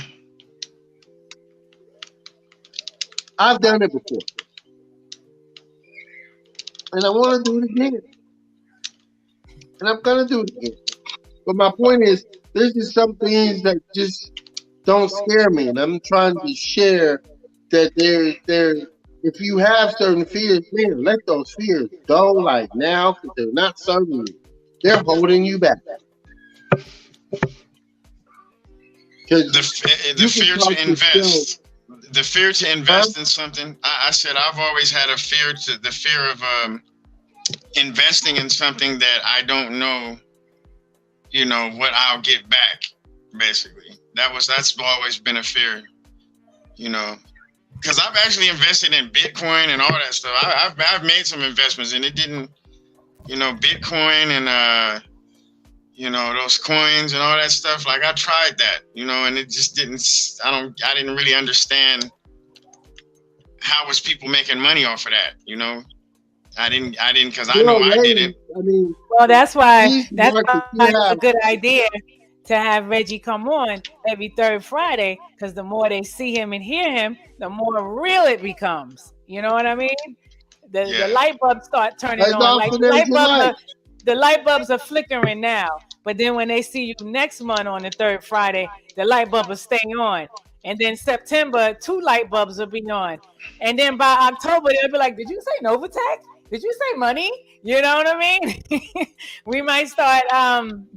I've done it before. And I want to do it again. And I'm going to do it again. But my point is, there's just some things that just don't scare me. And I'm trying to share that if you have certain fears, man, let those fears go like now, because they're not serving you. They're holding you back. The fear to invest. The fear to invest in something. I said I've always had the fear of investing in something that I don't know, what I'll get back. Basically, that's always been a fear, because I've actually invested in Bitcoin and all that stuff. I've made some investments and it didn't, Bitcoin and you know, those coins and all that stuff. Like I tried that, you know, and it just didn't. I didn't really understand how was people making money off of that, you know. I didn't, because I know I didn't. I mean, Well, that's why these markets you it's a have. good idea to have Reggie come on every third Friday, because the more they see him and hear him, the more real it becomes. You know what I mean? The Yeah, light bulbs start turning As on. Like often as you like. the light bulbs are flickering now, but then when they see you next month on the third Friday, the light bulb will stay on. And then September, 2 light bulbs will be on. And then by October, they'll be like, "Did you say Novatech? Did you say money?" You know what I mean? We might start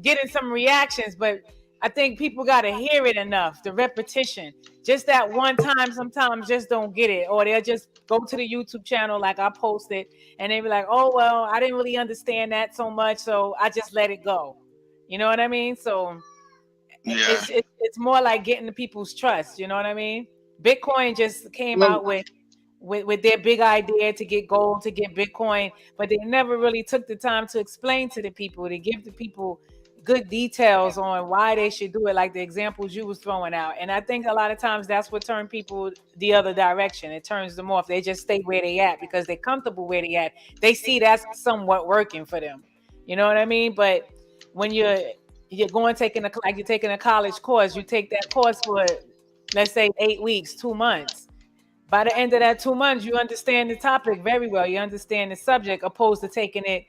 getting some reactions, but I think people got to hear it enough. The repetition, just that one time, sometimes just don't get it, or they'll just go to the YouTube channel like I posted, and they be like, "Oh well, I didn't really understand that so much, so I just let it go." You know what I mean? So yeah, it's more like getting the people's trust. You know what I mean? Bitcoin just came Well, out with their big idea to get gold, to get Bitcoin, but they never really took the time to explain to the people, to give the people good details on why they should do it, like the examples you was throwing out. And I think a lot of times that's what turned people the other direction. It turns them off. They just stay where they at because they're comfortable where they at. They see that's somewhat working for them. You know what I mean? But when you're going taking like you're taking a college course, you take that course for, let's say, 8 weeks, 2 months. By the end of that 2 months, you understand the topic very well. You understand the subject, opposed to taking it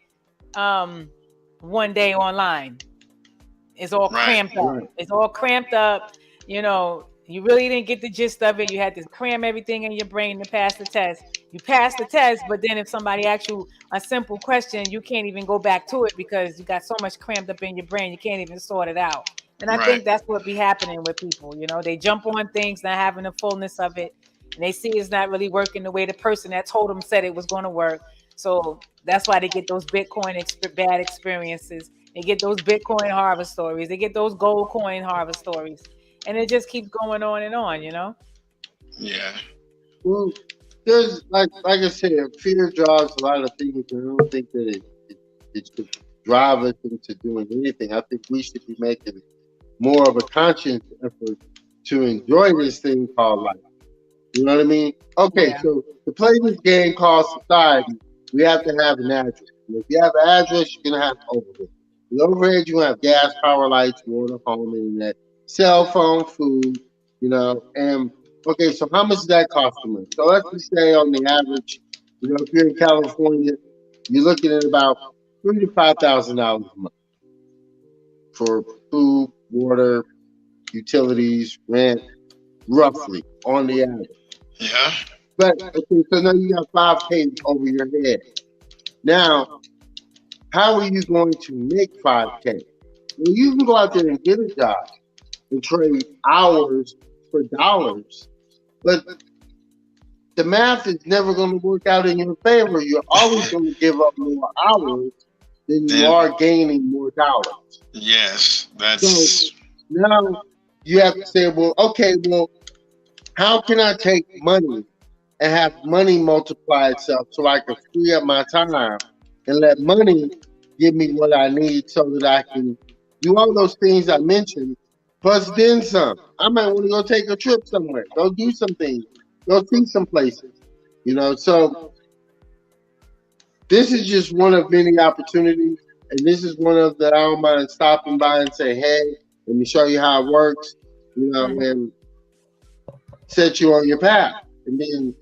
one day online. It's all right, cramped up. right. It's all cramped up. You know, you really didn't get the gist of it. You had to cram everything in your brain to pass the test. You passed the test, but then if somebody asks you a simple question, you can't even go back to it because you got so much crammed up in your brain, you can't even sort it out. And I right, think that's what be happening with people. You know, they jump on things, not having the fullness of it, and they see it's not really working the way the person that told them said it was going to work. So that's why they get those bad experiences. They get those Bitcoin harvest stories. They get those gold coin harvest stories. And it just keeps going on and on, you know? yeah, Well, there's like I said, fear drives a lot of things, and I don't think that it should drive us into doing anything. I think we should be making more of a conscious effort to enjoy this thing called life. You know what I mean? Okay, Yeah. so to play this game called society, we have to have an address. And if you have an address, you're gonna have overhead. The overhead, you're gonna have gas, power, lights, water, home, internet, cell phone, food, and okay, so how much does that cost a month? So let's just say on the average, if you're in California, you're looking at about $3,000 to $5,000 a month for food, water, utilities, rent, roughly on the average. yeah, But okay, so now you got 5K over your head. Now, how are you going to make 5K? Well, you can go out there and get a job and trade hours for dollars, but the math is never going to work out in your favor. You're always going to give up more hours than you then are gaining more dollars. yes, So that's now you have to say, well, okay, well, how can I take money and have money multiply itself so I can free up my time and let money give me what I need so that I can do all those things I mentioned, plus then some. I might want to go take a trip somewhere, go do some things, go see some places, So this is just one of many opportunities, and this is one of the I don't mind stopping by and say, hey, let me show you how it works, and set you on your path, and then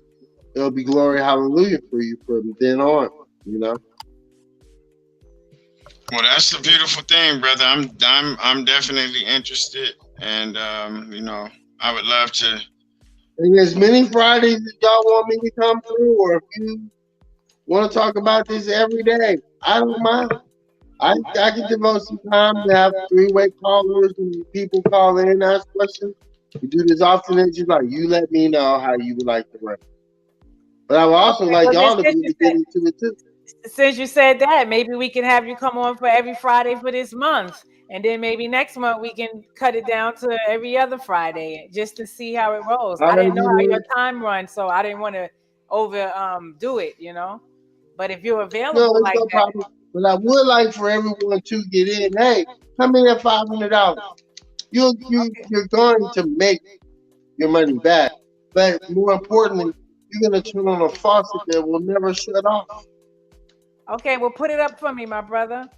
it'll be glory hallelujah for you from then on, well, that's the beautiful thing, brother. I'm definitely interested, and I would love to. And as many Fridays as y'all want me to come through, or if you want to talk about this every day, I don't mind. I can devote some time to have three-way callers and people call in and ask questions. We do this often as you like. You let me know how you would like to run. But I would also Okay, like well, y'all to be able to get into it too. since you said that, maybe we can have you come on for every Friday for this month. And then maybe next month we can cut it down to every other Friday just to see how it rolls. All I right, didn't know how your time runs, so I didn't want to over do it, But if you're no, available it's like no that, problem. But I would like for everyone to get in. Hey, come in at $500. You're going to make your money back, but more importantly, you're going to turn on a faucet that will never shut off. Okay, well, put it up for me, my brother.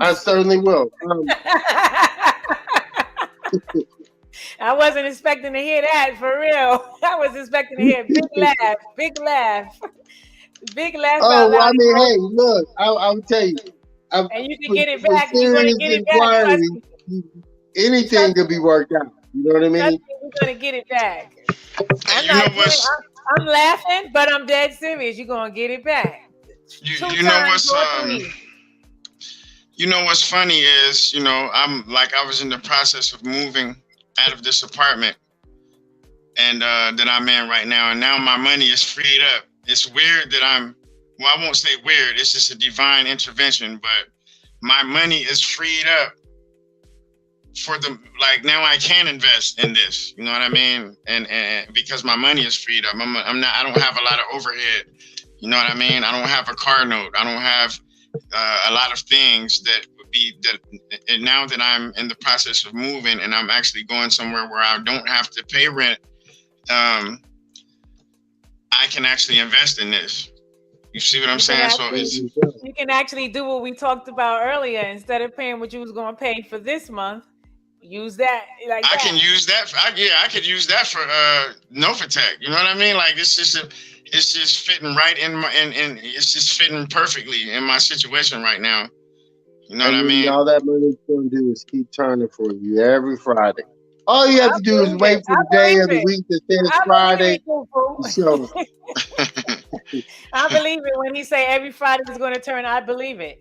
I certainly will. I wasn't expecting to hear that, for real. I was expecting to hear big laugh, big laugh. Big laugh Oh, out well, I loud. mean, hey, look, I'll tell you. And you can get it back. For You're going to serious get it back. Trust inquiry, me. anything could be worked out. You know what I Trust mean? me, we're going to get it back. And you know what's I'm laughing, but I'm dead serious. You're going to get it back. you know what's you know what's funny is, you know, I was in the process of moving out of this apartment and that I'm in right now, and now my money is freed up. It's weird that I won't say weird, it's just a divine intervention, but my money is freed up for now I can invest in this, you know what I mean? And because my money is freed up, I don't have a lot of overhead, you know what I mean? I don't have a car note. I don't have a lot of things that would be that. And now that I'm in the process of moving and I'm actually going somewhere where I don't have to pay rent, I can actually invest in this. You see what I'm saying? So you can actually do what we talked about earlier. Instead of paying what you was going to pay for this month, use that. I can use that. I could use that for Novatech. You know what I mean? Like it's just fitting right in my and it's just fitting perfectly in my situation right now. You know what I mean? All that money's going to do is keep turning for you every Friday. All you have to do is wait for the day of the week that says Friday. So I believe it when he say every Friday is going to turn. I believe it.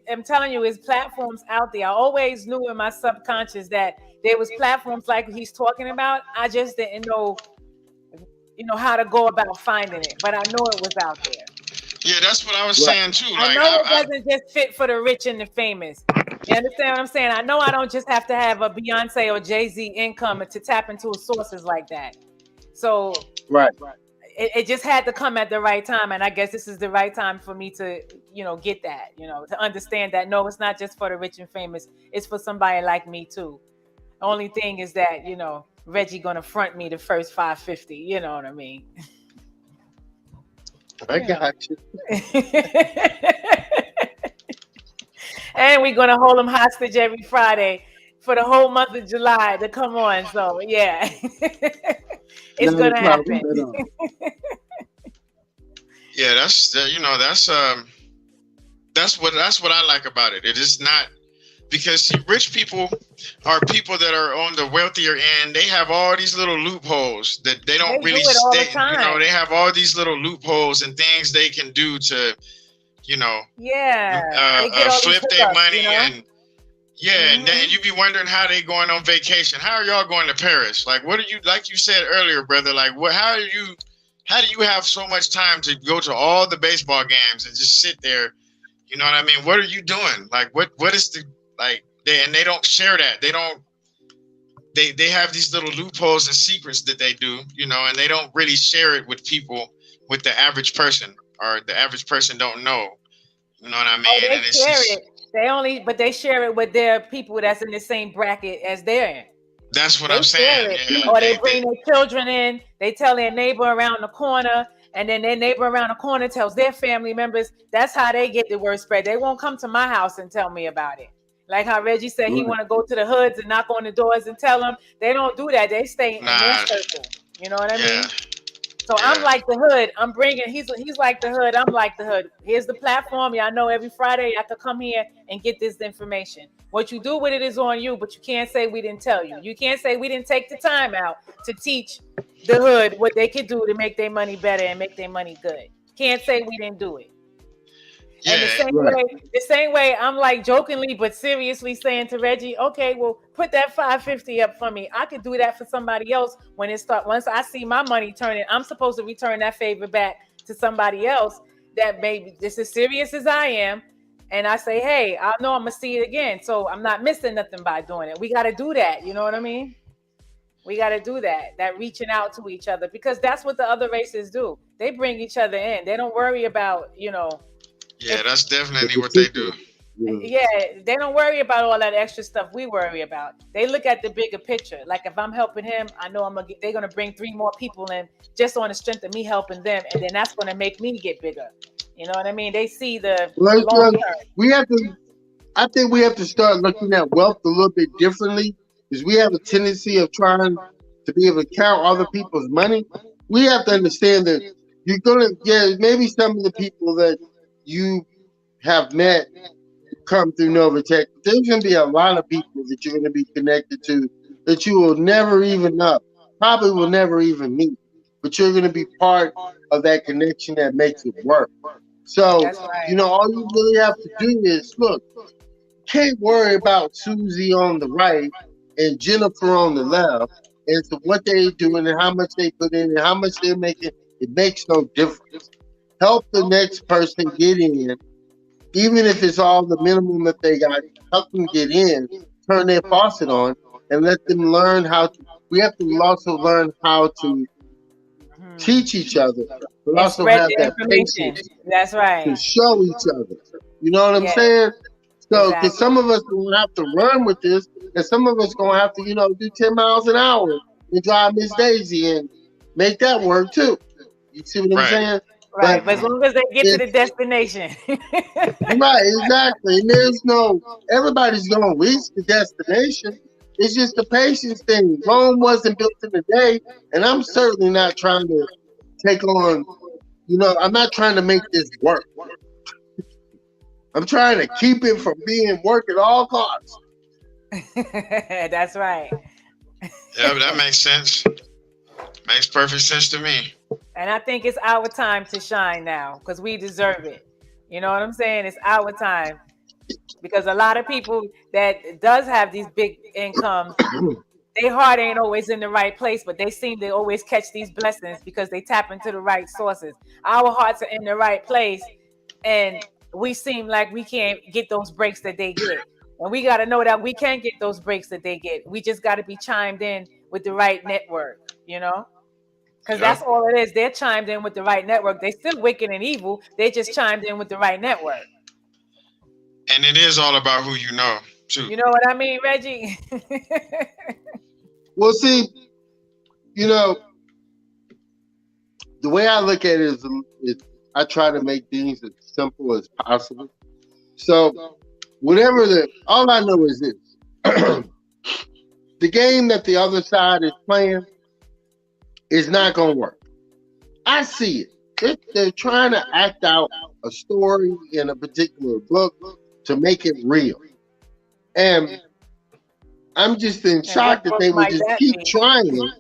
I'm telling you, it's platforms out there. I always knew in my subconscious that there was platforms like he's talking about. I just didn't know, how to go about finding it, but I know it was out there. Yeah, that's what I was saying too. I know it doesn't just fit for the rich and the famous. You understand what I'm saying? I know I don't just have to have a Beyonce or Jay-Z income to tap into sources like that. So it just had to come at the right time, and I guess this is the right time for me to, get that, to understand that no, it's not just for the rich and famous. It's for somebody like me too. The only thing is that, Reggie gonna front me the first 550. You know what I mean? I got you. And we're gonna hold him hostage every Friday for the whole month of July to come on. So yeah, it's gonna happen. Yeah, that's what I like about it. It is not because rich people are people that are on the wealthier end. They have all these little loopholes that they don't really stay. They have all these little loopholes and things they can do to, flip their money and and then you be wondering how they going on vacation. How are y'all going to Paris? Like, what are you, like you said earlier, brother? Like, how do you have so much time to go to all the baseball games and just sit there? You know what I mean? What are you doing? Like, what is the they don't share that. They have these little loopholes and secrets that they do, and they don't really share it with people, with the average person, or the average person don't know. You know what I mean? They share it. But they share it with their people that's in the same bracket as they're in. That's what I'm saying. Yeah, or they bring their children in. They tell their neighbor around the corner, and then their neighbor around the corner tells their family members. That's how they get the word spread. They won't come to my house and tell me about it. Like how Reggie said he want to go to the hoods and knock on the doors and tell them. They don't do that. They stay in their circle. You know what I mean? So I'm like the hood. He's like the hood. I'm like the hood. Here's the platform. Y'all know every Friday I could come here and get this information. What you do with it is on you, but you can't say we didn't tell you. You can't say we didn't take the time out to teach the hood what they could do to make their money better and make their money good. Can't say we didn't do it. And the same way, I'm like jokingly but seriously saying to Reggie, okay, well, put that 550 up for me. I could do that for somebody else when it starts. Once I see my money turning, I'm supposed to return that favor back to somebody else that maybe just as serious as I am. And I say, hey, I know I'm going to see it again. So I'm not missing nothing by doing it. We got to do that. You know what I mean? We got to do that reaching out to each other, because that's what the other races do. They bring each other in. They don't worry about, Yeah, that's in definitely what they do. particular. You know. Yeah, they don't worry about all that extra stuff we worry about. They look at the bigger picture. Like if I'm helping him, I know they're gonna bring 3 more people in just on the strength of me helping them, and then that's gonna make me get bigger. You know what I mean? They see the Well, long term. we have to. I think we have to start looking at wealth a little bit differently, because we have a tendency of trying to be able to count other people's money. We have to understand that you're gonna, yeah, maybe some of the people that you have met come through Novatech. There's gonna be a lot of people that you're gonna be connected to that you will never even know, probably will never even meet, but you're gonna be part of that connection that makes it work. So, That's right. all you really have to do is look. Can't worry about Susie on the right and Jennifer on the left as to what they're doing and how much they put in and how much they're making. It makes no difference. Help the next person get in, even if it's all the minimum that they got. Help them get in, turn their faucet on, and let them learn how to. We have to also learn how to teach each other, but And also spread have the that information. patience That's to right. show each other. You know what I'm Yeah, saying? So, because exactly. some of us gonna have to run with this, and some of us gonna have to, do 10 miles an hour and drive Miss Daisy and make that work too. You see what I'm Right. saying? But Right. But as long as they get to the it's destination. right, exactly. And everybody's gonna reach the destination. It's just a patience thing. Rome wasn't built in a day, and I'm certainly not trying to take on. I'm not trying to make this work. I'm trying to keep it from being work at all costs. That's right. Yeah, but that makes sense. Makes perfect sense to me. And I think it's our time to shine now because we deserve it. You know what I'm saying? It's our time because a lot of people that does have these big incomes, their heart ain't always in the right place, but they seem to always catch these blessings because they tap into the right sources. Our hearts are in the right place, and we seem like we can't get those breaks that they get. And we got to know that we can get those breaks that they get. We just got to be chimed in with the right network, because Yep. that's all it is. They're chimed in with the right network. They still wicked and evil. They just chimed in with the right network. And it is all about who you know, too. You know what I mean, Reggie? Well, see, you know, the way I look at it is I try to make things as simple as possible. So, all I know is this. The game that the other side is playing is not going to work. I see it. They're trying to act out a story in a particular book to make it real. And I'm just in And shock what that book they would might just that keep be? trying,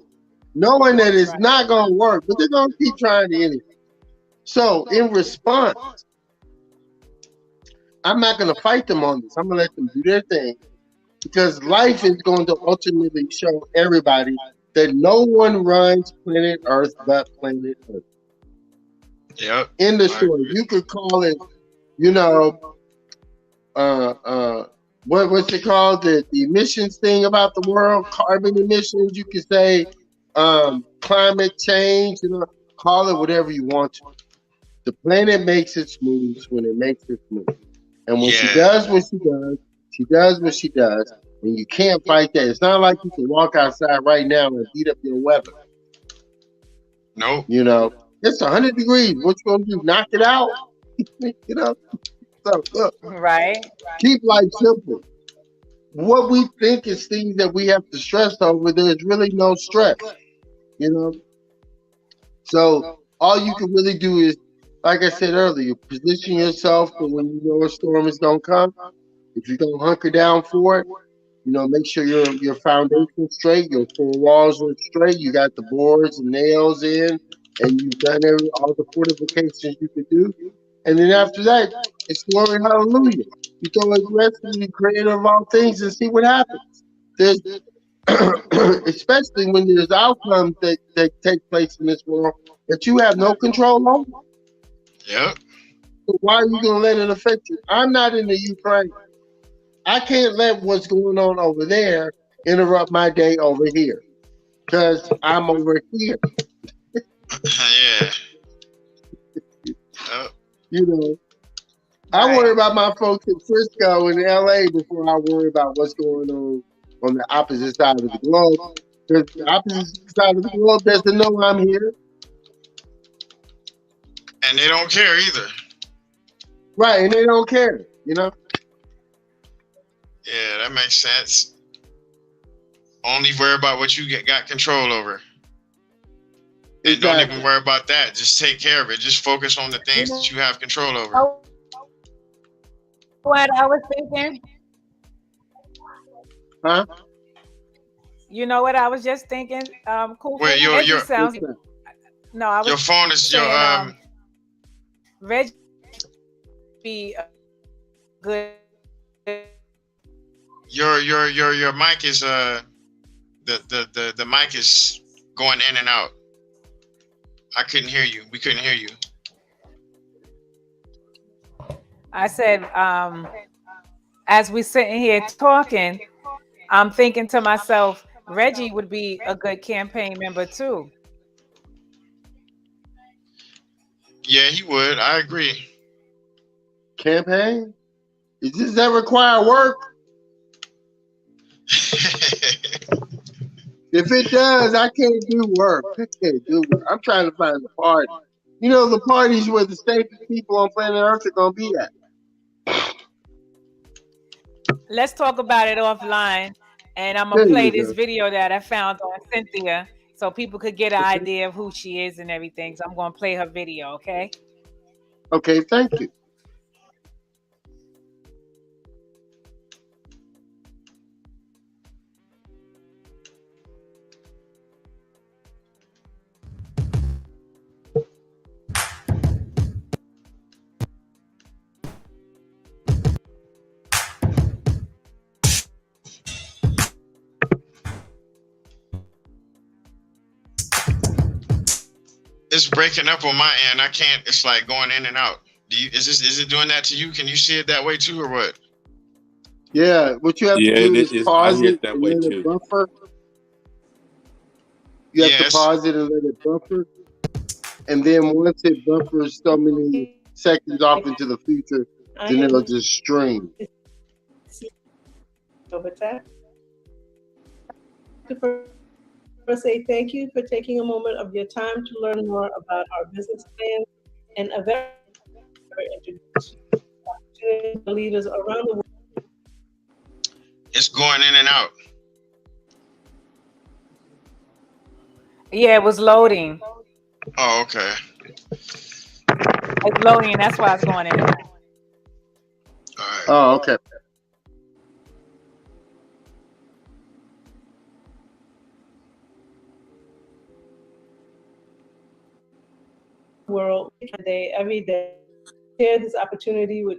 knowing that it's Right. not going to work, but they're going to keep trying it anyway. So, in response, I'm not going to fight them on this. I'm going to let them do their thing because life is going to ultimately show everybody that no one runs planet Earth but planet Earth. Yep. In the I story, agree. you could call it, what's it called? The emissions thing about the world, carbon emissions. You could say climate change. Call it whatever you want to. The planet makes its moves when it makes its moves. And when she Yeah. does what she does what she does, and you can't fight that. It's not like you can walk outside right now and beat up your weather. Nope. It's 100 degrees. What you gonna do? Knock it out? So look, Right. keep life simple. What we think is things that we have to stress over, there's really no stress. So all you can really do is, like I said earlier, position yourself for when you know a storm is gonna come. If you're gonna hunker down for it, make sure your foundation's straight, your four walls are straight, you got the boards and nails in, and you've done all the fortifications you could do. And then after that, it's glory hallelujah. You throw it rest in the creator of all things and see what happens. There's especially when there's outcomes that take place in this world that you have no control over. Yep. So why are you gonna let it affect you? I'm not in the Ukraine. I can't let what's going on over there interrupt my day over here because I'm over here. Yeah. Yep. You know. I Right. worry about my folks in Frisco and LA before I worry about what's going on the opposite side of the globe. Because the opposite side of the globe doesn't know I'm here. And they don't care either. Right, and they don't care, you know? Yeah, that makes sense. Only worry about what you got control over. And don't Exactly. even worry about that. Just take care of it. Just focus on the You things that you have control over. know what I was thinking? Huh? You know what I was just thinking? Cool. Wait, Reggie sounds. What's that? No, I your was phone is your saying Reggie be a good. your mic is the mic is going in and out. I couldn't hear you. We couldn't hear you. I said, as we sitting here talking, I'm thinking to myself, Reggie would be a good campaign member too. Yeah, he would. I agree. Campaign? Does that require work? If it does, I can't do work. I can't do work. I'm trying to find the party. You know, the parties where the safest people on planet Earth are going to be at. Let's talk about it offline, and I'm gonna There play you this go. video that I found on Cynthia, so people could get an Okay. idea of who she is and everything. So I'm gonna play her video, okay? Okay, thank you. It's breaking up on my end. I can't. It's like going in and out. Is it doing that to you? Can you see it that way too, or what? Yeah, what you have to Yeah, do is I pause hear it it that and way let it too. buffer. You have to Yes. pause it and let it buffer. And then once it buffers so many seconds off into the future, then it'll just stream. First say thank you for taking a moment of your time to learn more about our business plan and a very introduction to leaders around the world. It's going in and out. Yeah, it was loading. Oh, okay. It's loading, and that's why it's going in and out. All right. Oh, okay. World day, every day. Share this opportunity with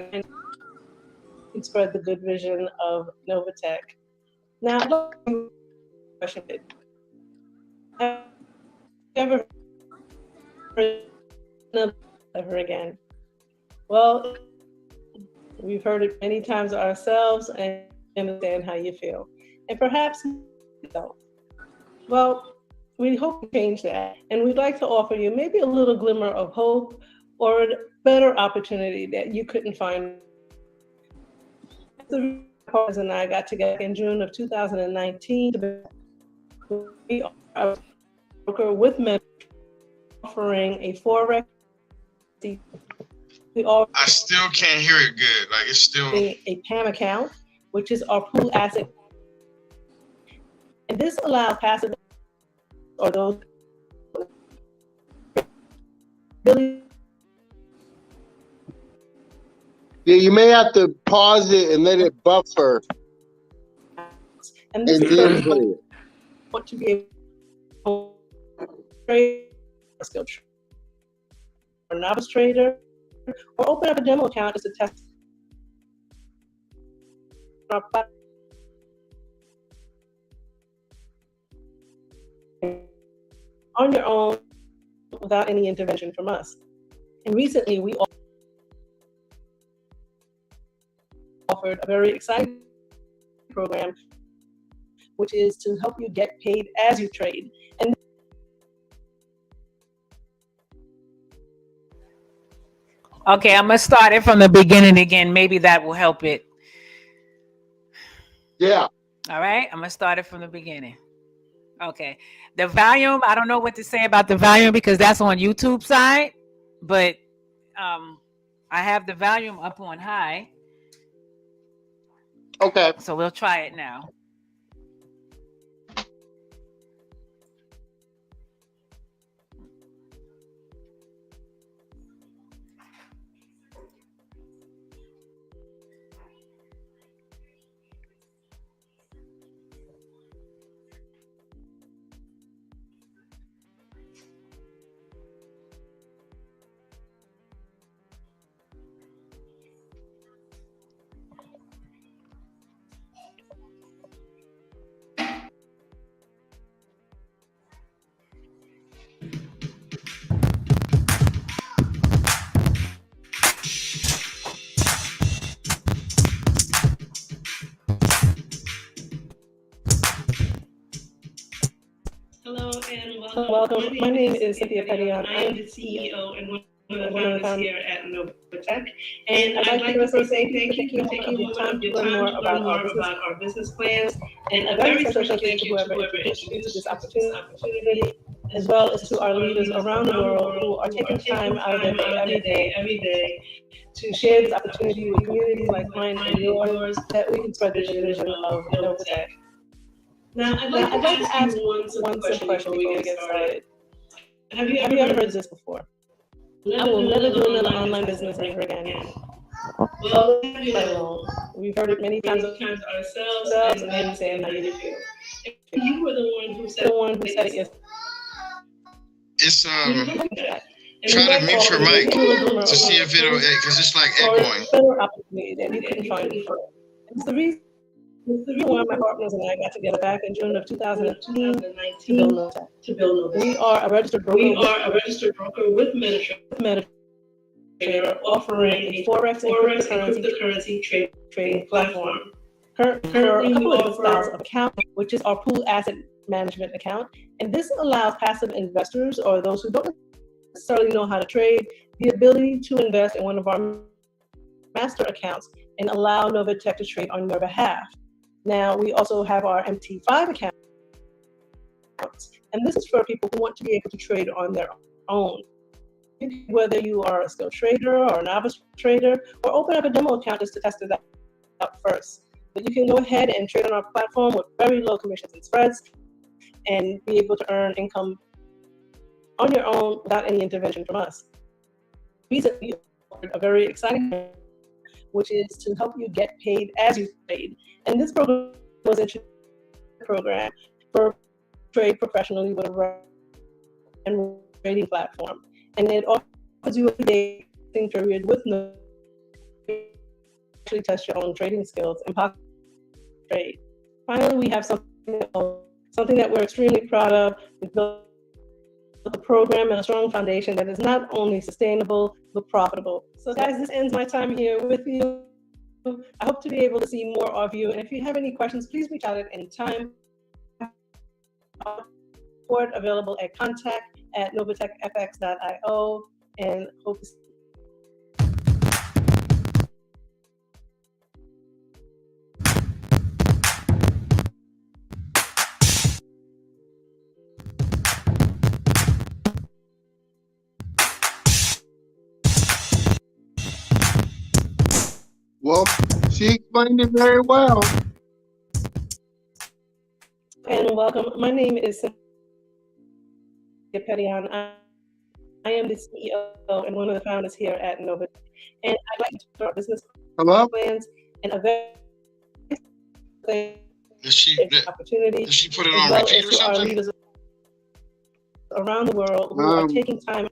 and spread the good vision of Novatech. Now, I'd like to question it. Have you ever heard ever again? Well, we've heard it many times ourselves and understand how you feel. And perhaps you don't. Well, we hope to change that. And we'd like to offer you maybe a little glimmer of hope or a better opportunity that you couldn't find. The partners and I got together in June of 2019 to be a broker with men offering a Forex. We offer I still can't hear it good. Like it's still. a PAM account, which is our pool asset. And this allows passive or those really. Yeah, you may have to pause it and let it buffer And this and is then for play it. want to be able to trade, skill trader, or novice trader, or open up a demo account as a test. On your own without any intervention from us. And recently we offered a very exciting program, which is to help you get paid as you trade. And Okay, I'm gonna start it from the beginning again. Maybe that will help it. Yeah. All right, I'm gonna start it from the beginning. Okay, the volume. I don't know what to say about the volume because that's on YouTube side, but I have the volume up on high, Okay. so we'll try it now. Hello and welcome. My name is Cynthia PETION. I am the CEO and one of the founders here at NovaTech. And I'd like to first say thank you for taking your time to learn more about our business plans. And a very special thank you to whoever introduced you to this opportunity, as well as to our leaders around the world who are taking time out of their day every day to share this opportunity with communities like mine and yours, that we can spread the vision of NovaTech. Now, I'd like to ask one simple question before we get started. Have you ever heard this before? I will never do another online business ever again. Well, we've heard it many times ourselves, and understand how you feel. If you were the one who said it yourself. It's try to mute your mic to see if it'll, because it's like echoing. Better opportunity that you couldn't find before. It's the reason why my partners and I got together back in June of 2019 to build NovaTech. We are a registered broker with MetaTrader, offering a forex and cryptocurrency trading platform. Currently, we offer styles of account, which is our pool asset management account, and this allows passive investors or those who don't necessarily know how to trade the ability to invest in one of our master accounts and allow NovaTech to trade on your behalf. Now, we also have our MT5 account, and this is for people who want to be able to trade on their own. Whether you are a skilled trader or a novice trader, or open up a demo account just to test it out first. But you can go ahead and trade on our platform with very low commissions and spreads and be able to earn income on your own without any intervention from us. Recently, a very exciting, which is to help you get paid as you trade. And this program was a program for trade professionally with a trading platform. And it offers you a day period with no actually test your own trading skills and possibly trade. Finally, we have something that we're extremely proud of. We've built a program and a strong foundation that is not only sustainable, but profitable. So guys, this ends my time here with you. I hope to be able to see more of you. And if you have any questions, please reach out at any time. Support available at contact@novatechfx.io, and hope to see Well, she explained it very well. and welcome. My name is Cynthia PETION. I am the CEO and one of the founders here at NovaTech. And I'd like to start business plans and a very opportunity. Did she put it on repeat or something? Our leaders around the world who are taking time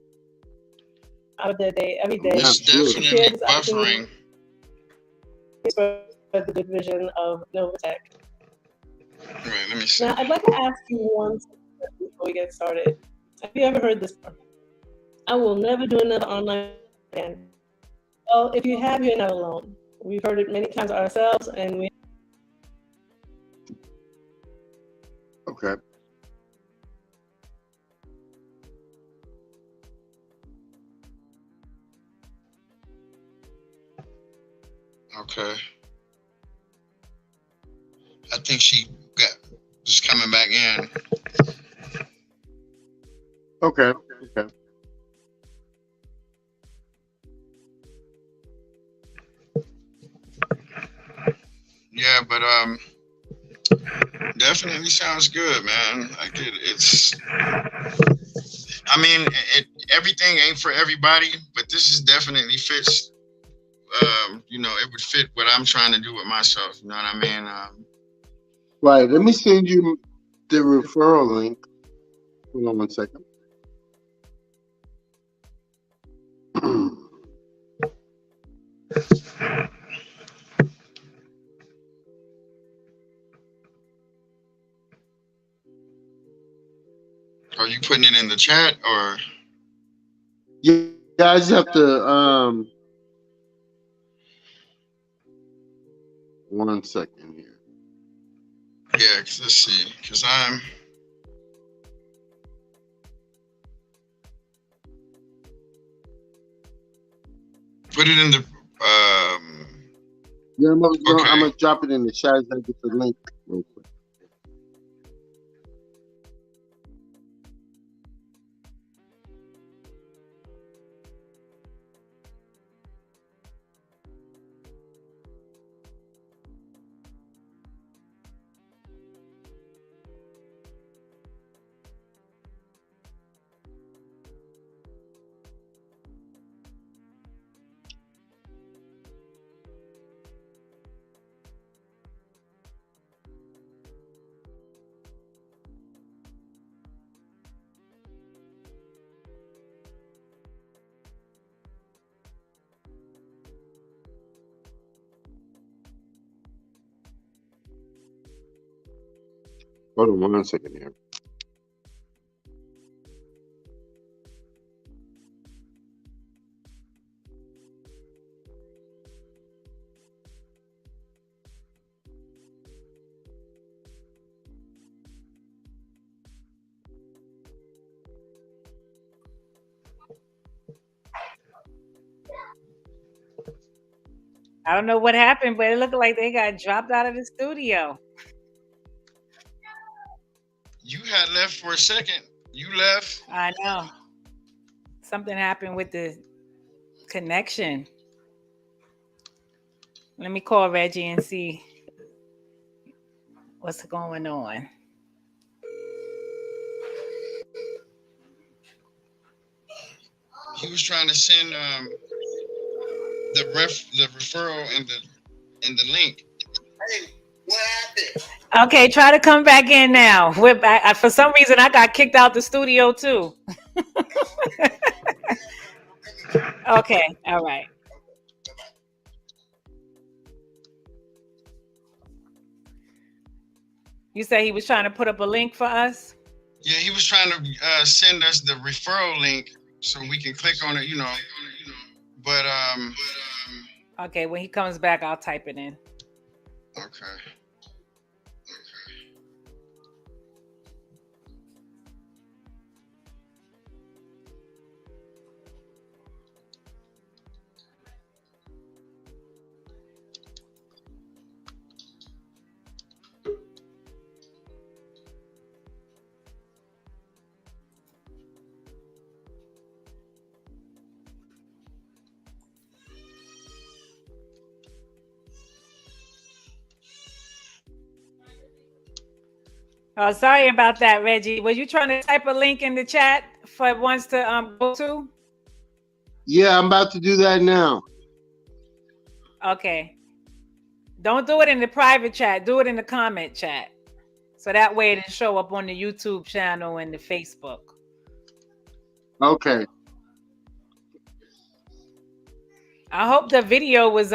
out of their day every day. It's definitely buffering. For the good vision of NovaTech. Right, let me see. Now, I'd like to ask you one thing before we get started. Have you ever heard this before? I will never do another online again. Well, if you have, you're not alone. We've heard it many times ourselves, and we. Okay. Okay. I think she got just coming back in. Okay. Okay. Yeah, but definitely sounds good, man. Like it's. I mean, everything ain't for everybody, but this is definitely fits. You know, it would fit what I'm trying to do with myself. You know what I mean? Right. Let me send you the referral link. Hold on one second. Are you putting it in the chat or? Yeah, I just have to 1 second here. Yeah, let's see, because I'm. Put it in the. Yeah, I'm Okay. gonna drop it in the chat. I just have to get the link real quick. Hold on 1 second here. I don't know what happened, but it looked like they got dropped out of the studio. You had left for a second. You left. I know. Something happened with the connection. Let me call Reggie and see what's going on. He was trying to send the referral and the link. Hey, what happened? Okay, try to come back in now. For some reason, I got kicked out the studio too. Okay, all right. You said he was trying to put up a link for us? Yeah, he was trying to send us the referral link so we can click on it, you know. But okay, when he comes back, I'll type it in. Okay. Oh, sorry about that, Reggie. Were you trying to type a link in the chat for ones to go to? Yeah, I'm about to do that now. Okay. Don't do it in the private chat. Do it in the comment chat. So that way it'll show up on the YouTube channel and the Facebook. Okay. I hope the video was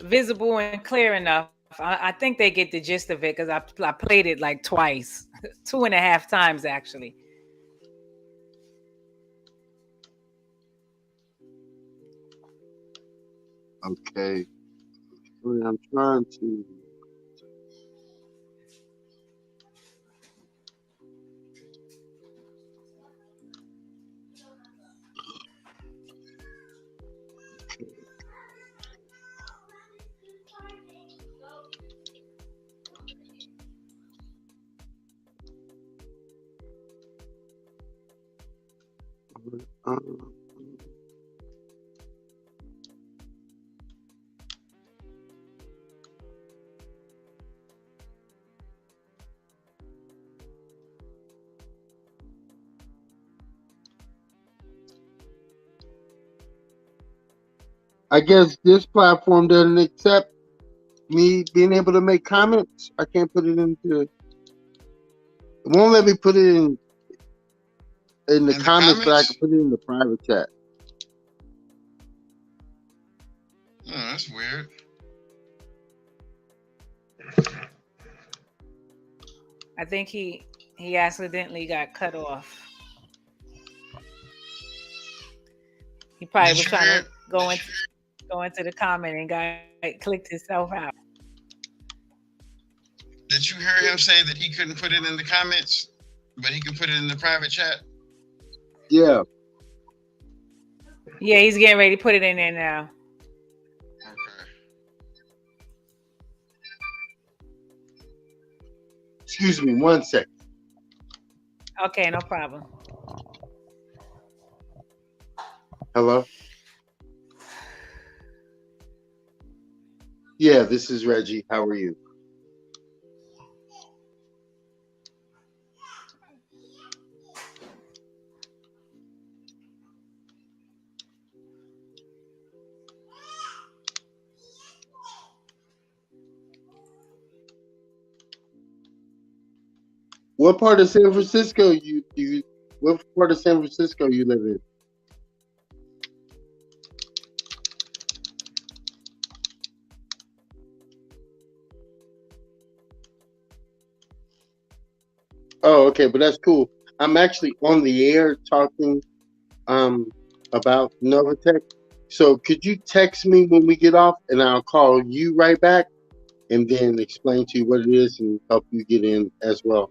visible and clear enough. I think they get the gist of it because I played it like twice, 2.5 times actually. Okay. I'm trying to. Uh, I guess this platform doesn't accept me being able to make comments. I can't put it into. It won't let me put it in the comments, but I can put it in the private chat. Oh, that's weird. I think he accidentally got cut off. He probably was trying to go into the comment and clicked himself out. Did you hear him say that he couldn't put it in the comments, but he can put it in the private chat? Yeah. Yeah, he's getting ready to put it in there now. Okay. Excuse me, 1 second. Okay, no problem. Hello? Yeah, this is Reggie. How are you? What part of San Francisco what part of San Francisco you live in? Oh, okay, but that's cool. I'm actually on the air talking about Novatech. So could you text me when we get off and I'll call you right back and then explain to you what it is and help you get in as well.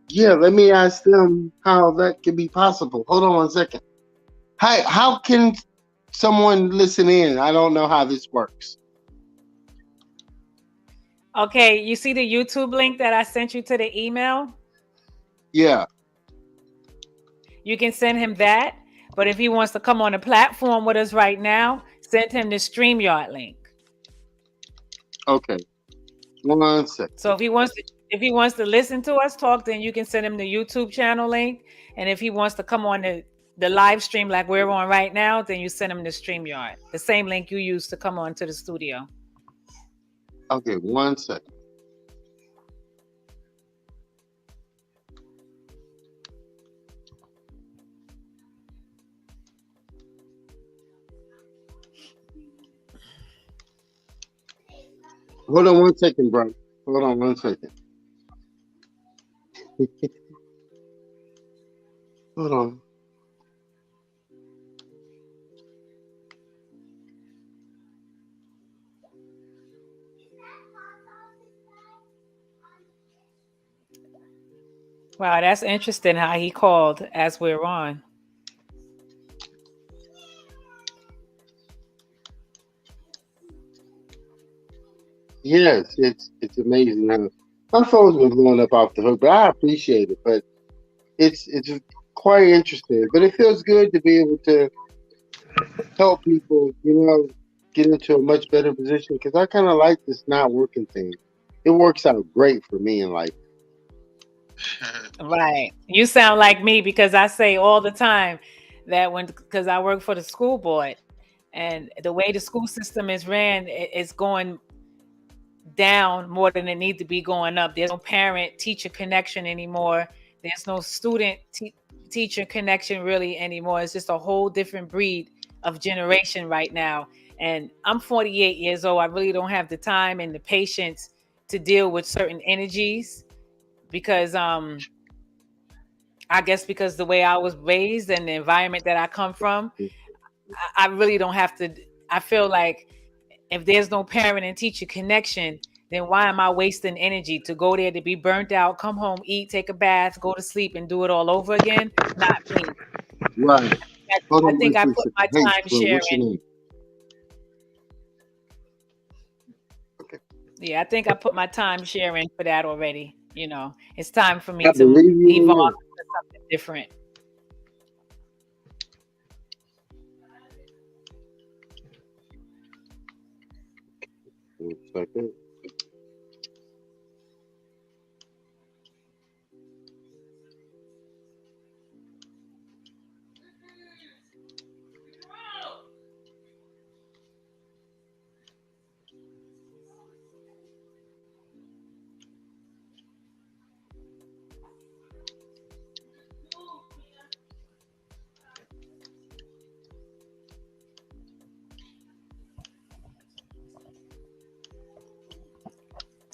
Yeah, let me ask them how that could be possible. Hold on 1 second. Hi, how can someone listen in? I don't know how this works. Okay, you see the YouTube link that I sent you to the email? Yeah. You can send him that, but if he wants to come on the platform with us right now, send him the StreamYard link. Okay. 1 second. So if he wants to listen to us talk, then you can send him the YouTube channel link. And if he wants to come on the live stream like we're on right now, then you send him the StreamYard, the same link you used to come on to the studio. Okay, 1 second. Hold on 1 second, bro. Hold on 1 second. Hold on. Wow, that's interesting how he called as we're on. Yes, it's amazing how my phone's been blowing up off the hook, but I appreciate it. But it's quite interesting. But it feels good to be able to help people, get into a much better position because I kind of like this not working thing. It works out great for me in life. Right. You sound like me because I say all the time that because I work for the school board and the way the school system is ran, it's going down more than it needs to be going up. There's no parent-teacher connection anymore. There's no student-teacher connection really anymore. It's just a whole different breed of generation right now. And I'm 48 years old. I really don't have the time and the patience to deal with certain energies because I guess because the way I was raised and the environment that I come from, I really don't have to. I feel like if there's no parent and teacher connection, then why am I wasting energy to go there to be burnt out, come home, eat, take a bath, go to sleep, and do it all over again? Not me. Right. I think I put my time What's your sharing. name? Okay. Yeah, I think I put my time sharing for that already. You know, it's time for me I to believe you evolve on into something different. that. 1 second.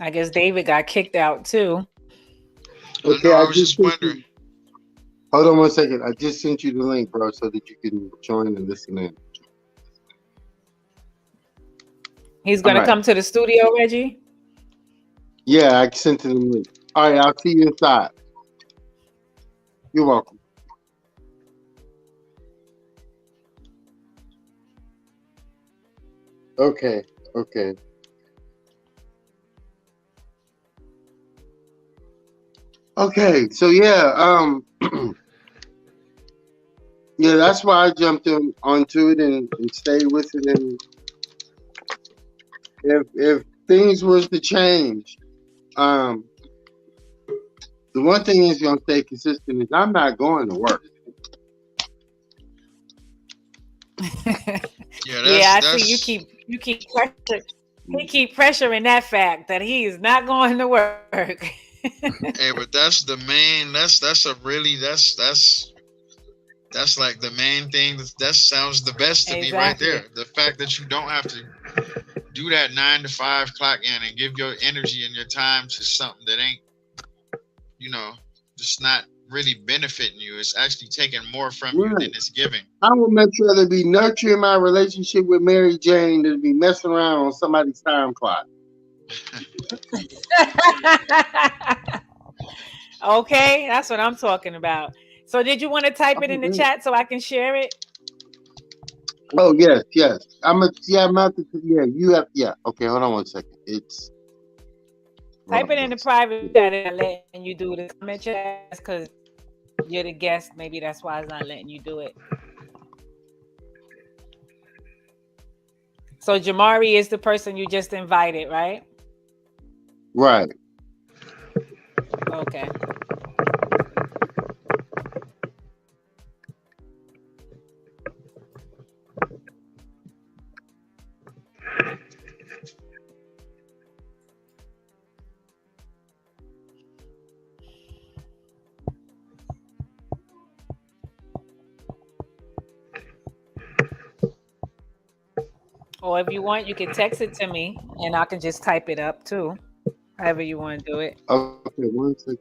I guess David got kicked out too. I know. Okay, I I was just just sent wondering. you. Hold on 1 second. I just sent you the link, bro, so that you can join and listen in. He's All gonna right. come to the studio, Reggie. Yeah, I sent you the link. All right, I'll see you inside. You're welcome. Okay. Okay. Okay. So yeah, yeah, that's why I jumped onto it and stayed with it. And if things was to change, um, the one thing is gonna stay consistent is I'm not going to work. Yeah, Yeah, I see. that's. You keep pressure. He keep pressuring that fact that he is not going to work. Hey, but that's the main. That's a really that's like the main thing. That sounds the best to me right Exactly. there. The fact that you don't have to do that 9 to 5 clock in and give your energy and your time to something that ain't, you know, just not really benefiting you. It's actually taking more from you than Right. it's giving. I would much rather be nurturing my relationship with Mary Jane than be messing around on somebody's time clock. Okay, that's what I'm talking about. So, did you want to type it in the chat so I can share it? Oh yes, yes. I'm at the yeah. You have yeah. Okay, hold on 1 second. It's hold Type on it in the 1 second. private chat and letting you do the comment chat because you're the guest. Maybe that's why it's not letting you do it. So, Jamari is the person you just invited, right? Right. Okay. Or if you want, you can text it to me and I can just type it up too. However you want to do it. Okay, 1 second.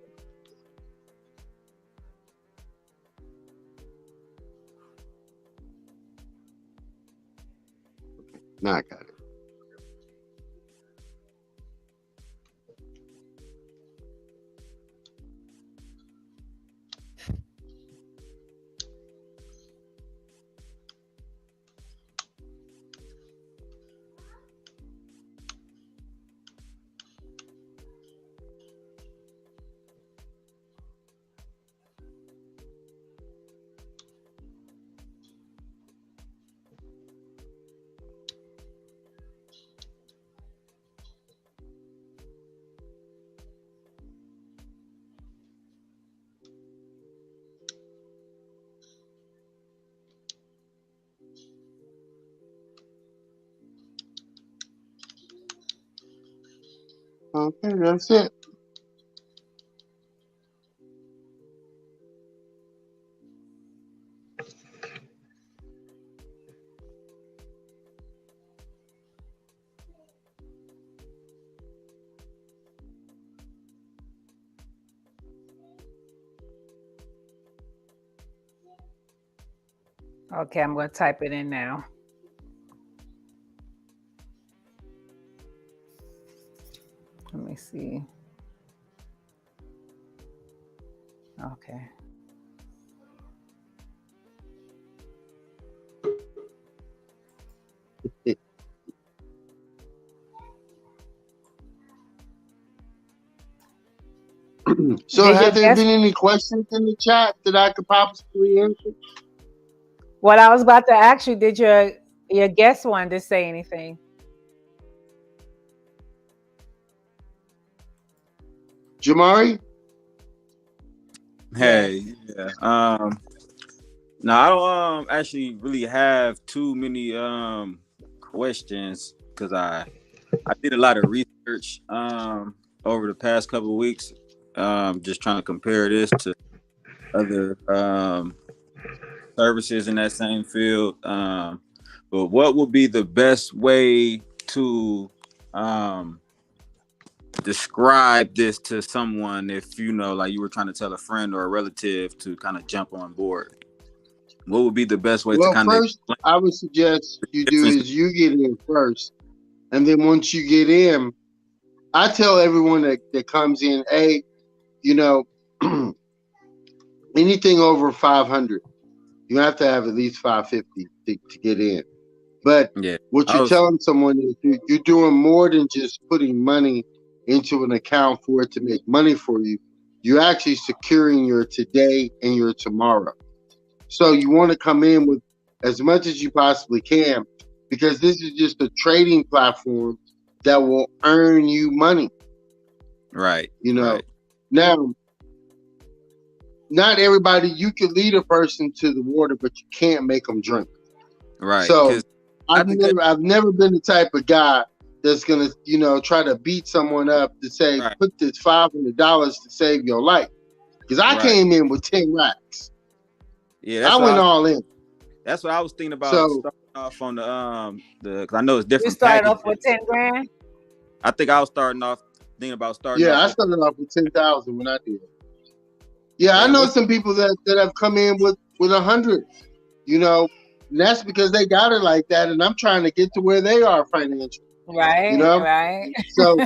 Now I got it. Okay, that's it. Okay, I'm going to type it in now. Let me see. Okay. So Did have your there guest? been any questions in the chat that I could possibly answer? What I was about to ask you, did your guest want to say anything? Jamari? Hey, yeah. No, I don't actually really have too many questions because I did a lot of research over the past couple of weeks, just trying to compare this to other services in that same field. But what would be the best way to describe this to someone if like you were trying to tell a friend or a relative to kind of jump on board? What would be the best way to Well, kind of first, explain I would suggest you the do difference? is you get in first. And then once you get in, I tell everyone that comes in, hey, anything over 500, you have to have at least 550 to get in. But Yeah, what I you're was telling someone is you're doing more than just putting money into an account for it to make money for you. You're actually securing your today and your tomorrow. So you want to come in with as much as you possibly can, because this is just a trading platform that will earn you money. right. Now, not everybody, you can lead a person to the water, but you can't make them drink. Right. So I think I've never been the type of guy that's gonna, try to beat someone up to say, right. put this $500 to save your life. Because I Right. came in with 10 racks. Yeah, I went all in. that's what I was thinking about So starting off on the because I know it's You different started off packages. with 10 grand? I think I was starting off thinking about starting yeah, off I with started off with 10,000 when I did. Yeah, I and know what's some people that have come in with 100. And that's because they got it like that, and I'm trying to get to where they are financially. Right. So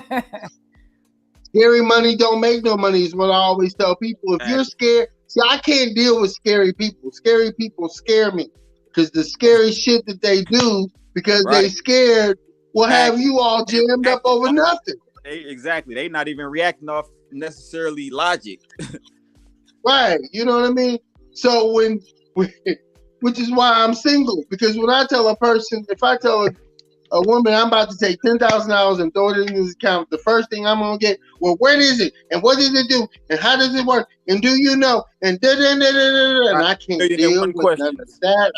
scary money don't make no money is what I always tell people. If you're scared, see, I can't deal with scary people. Scary people scare me because the scary shit that they do because they right. scared will have Exactly. you all They jammed up reacting over off- nothing. Exactly. They not even reacting off necessarily logic. Right. You know what I mean? So which is why I'm single, because when I tell a person, if I tell a woman I'm about to take $10,000 and throw it in this account, the first thing I'm gonna get, well, where is it? And what does it do? And how does it work? And do you know? And and I can't deal with none of that.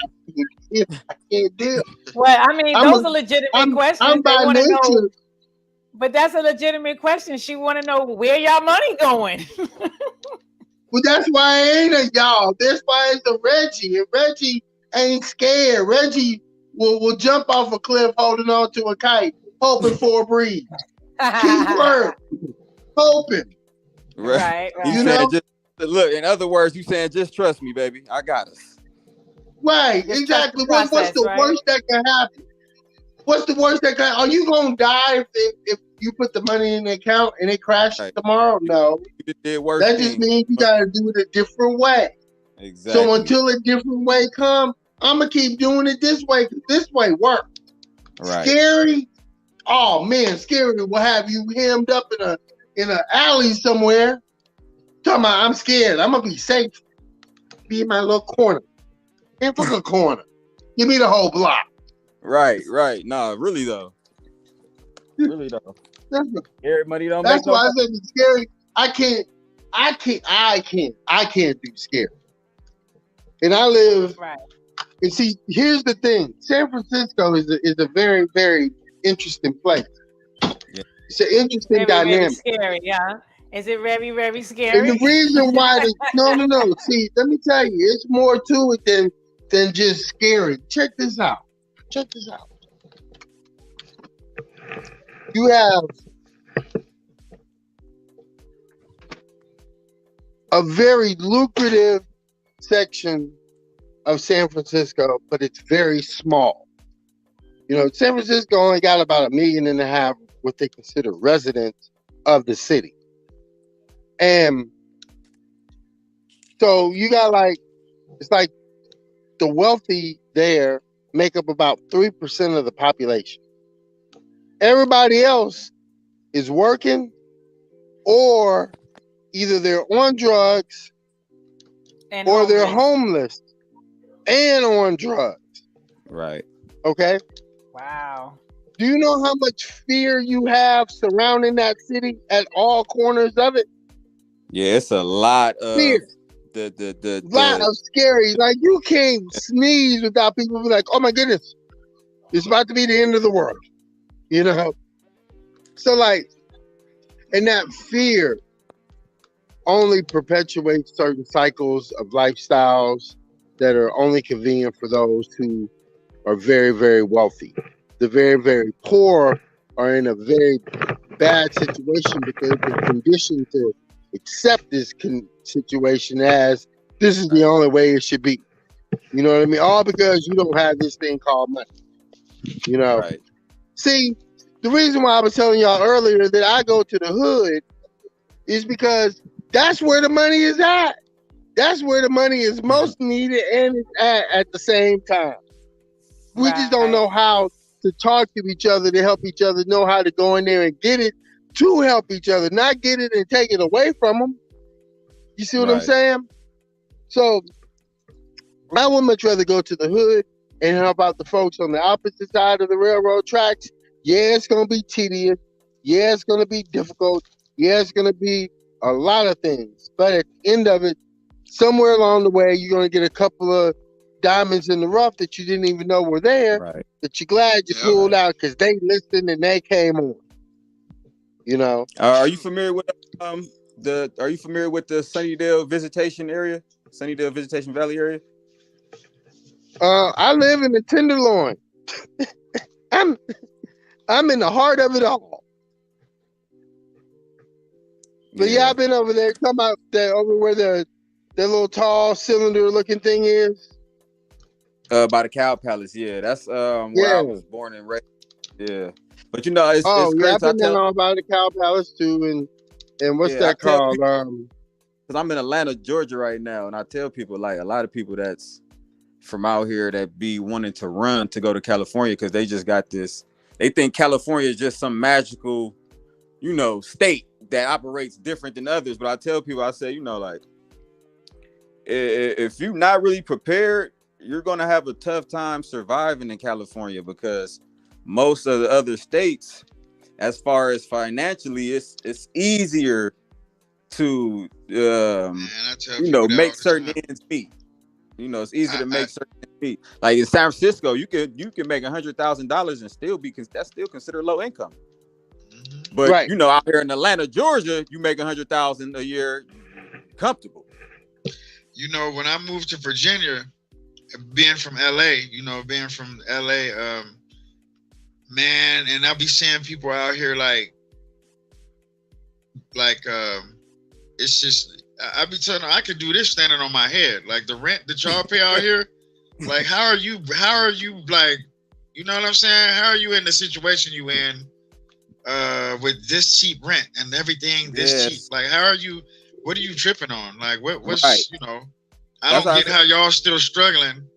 I can't deal. Well, I mean, I'm those are legitimate questions. I'm They by want to know, nature. but that's a legitimate question. She want to know where y'all money going. Well, that's why I ain't a y'all. That's why it's a Reggie. And Reggie ain't scared. Reggie will jump off a cliff holding on to a kite, hoping for a breeze. Keyword, hoping. Right. You saying just look. In other words, you saying just trust me, baby. I got us. Right, Just exactly. trust the What's the process, worst that can happen? What's the worst that can? Are you gonna die if you put the money in the account and it crashes Right. tomorrow? No. You just did worse That just things. means you gotta do it a different way. Exactly. So until a different way come, I'm gonna keep doing it this way because this way works. Right. Scary. Oh man, scary will have you hemmed up in an alley somewhere. Talking about I'm scared. I'm gonna be safe. Be in my little corner. In for a corner. Give me the whole block. Right. No, really though. Scary money don't That's make why no I said it's scary. I can't do scary. And I live. right. And see, here's the thing. San Francisco is a very, very interesting place. Yeah. It's an interesting Very, very dynamic. scary. Yeah. Is it very, very And scary? the reason why no. See, let me tell you, it's more to it than just scary. Check this out. You have a very lucrative section of San Francisco, but it's very small. San Francisco only got about 1.5 million what they consider residents of the city. And so you got it's like the wealthy there make up about 3% of the population. Everybody else is working or either they're on drugs And or they're homeless. homeless and on drugs. Right. Okay. Wow. Do you know how much fear you have surrounding that city at all corners of it? Yeah, it's a lot of Fear. Lot the of scary. Like you can't sneeze without people be like, "Oh my goodness, it's about to be the end of the world." You know. So like, and that fear only perpetuates certain cycles of lifestyles that are only convenient for those who are very, very wealthy. The very, very poor are in a very bad situation because they're conditioned to accept this situation as this is the only way it should be. You know what I mean? All because you don't have this thing called money. You know? right. See, the reason why I was telling y'all earlier that I go to the hood is because that's where the money is at. That's where the money is most needed and it's at the same time. We just don't know how to talk to each other to help each other know how to go in there and get it to help each other, not get it and take it away from them. You see what I'm Right. saying? So I would much rather go to the hood and help out the folks on the opposite side of the railroad tracks. Yeah, it's going to be tedious. Yeah, it's going to be difficult. Yeah, it's going to be a lot of things. But at the end of it, somewhere along the way, you're going to get a couple of diamonds in the rough that you didn't even know were there, Right. that you're glad you pulled out because they listened and they came on. You know? Are you familiar with Are you familiar with the Sunnydale Visitation area? Sunnydale Visitation Valley area? I live in the Tenderloin. I'm in the heart of it all. But yeah, I've been over there. Come out there over where that little tall cylinder looking thing is. By the Cow Palace, yeah. That's where I was born and raised. Yeah. But you know, it's great. I've been down by the Cow Palace too, and what's that called? Because I'm in Atlanta, Georgia right now, and I tell people, like, a lot of people that's from out here that be wanting to run to go to California because they just got this. They think California is just some magical, you know, state that operates different than others. But I tell people, I say, you know, like, if you're not really prepared, you're gonna have a tough time surviving in California because most of the other states, as far as financially, it's easier to you know, make certain ends meet. You know, it's easy to make certain ends meet. Like in San Francisco, you can make $100,000 and still that's still considered low income. But you know, out here in Atlanta, Georgia, you make $100,000 a year comfortable. You know, when I moved to Virginia, being from LA, man, and I'll be seeing people out here like it's just, I be telling them I could do this standing on my head. Like the rent that y'all pay out here, like how are you like, you know what I'm saying? How are you in the situation you in with this cheap rent and everything this cheap? Like what are you tripping on? Like what's you know, I don't get how y'all still struggling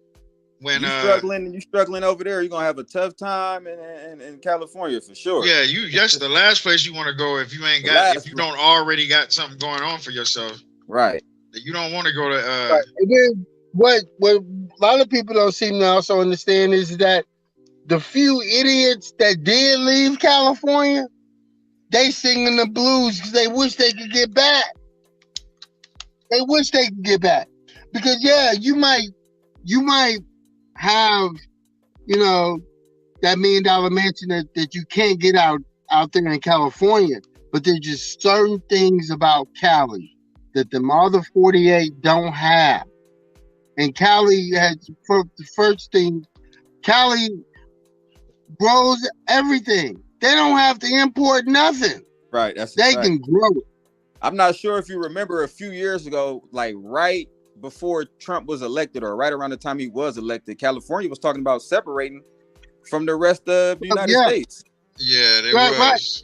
when you struggling over there. You're gonna have a tough time in California for sure. Yeah, that's the last place you want to go if you ain't got, if you don't already got something going on for yourself. Right. You don't want to go to right. And then what a lot of people don't seem to also understand is that the few idiots that did leave California, they singing the blues because they wish they could get back. They wish they could get back. Because yeah, you might have, you know, that $1 million mansion that you can't get out there in California, but there's just certain things about Cali that the other 48 don't have. And Cali has, for the first thing, Cali grows everything. They don't have to import nothing. Right. They can grow it. I'm not sure if you remember a few years ago, like right before Trump was elected or right around the time he was elected, California was talking about separating from the rest of the United States. Yeah, they was. Right.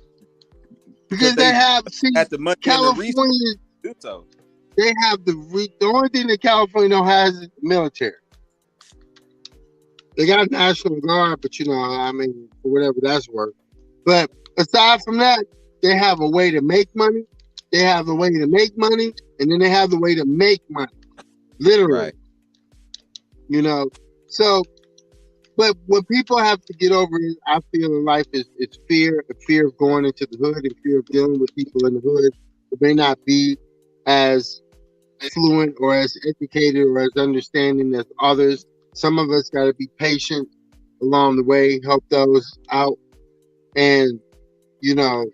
Because they have the money California. Do so. They have the only thing that California has is the military. They got National Guard, but you know, I mean, for whatever that's worth. But aside from that, they have a way to make money. They have the way to make money, and then they have the way to make money. Literally. Right. You know? So, but what people have to get over, I feel, in life is fear. Fear of going into the hood and fear of dealing with people in the hood who may not be as fluent or as educated or as understanding as others. Some of us got to be patient along the way, help those out. And, you know,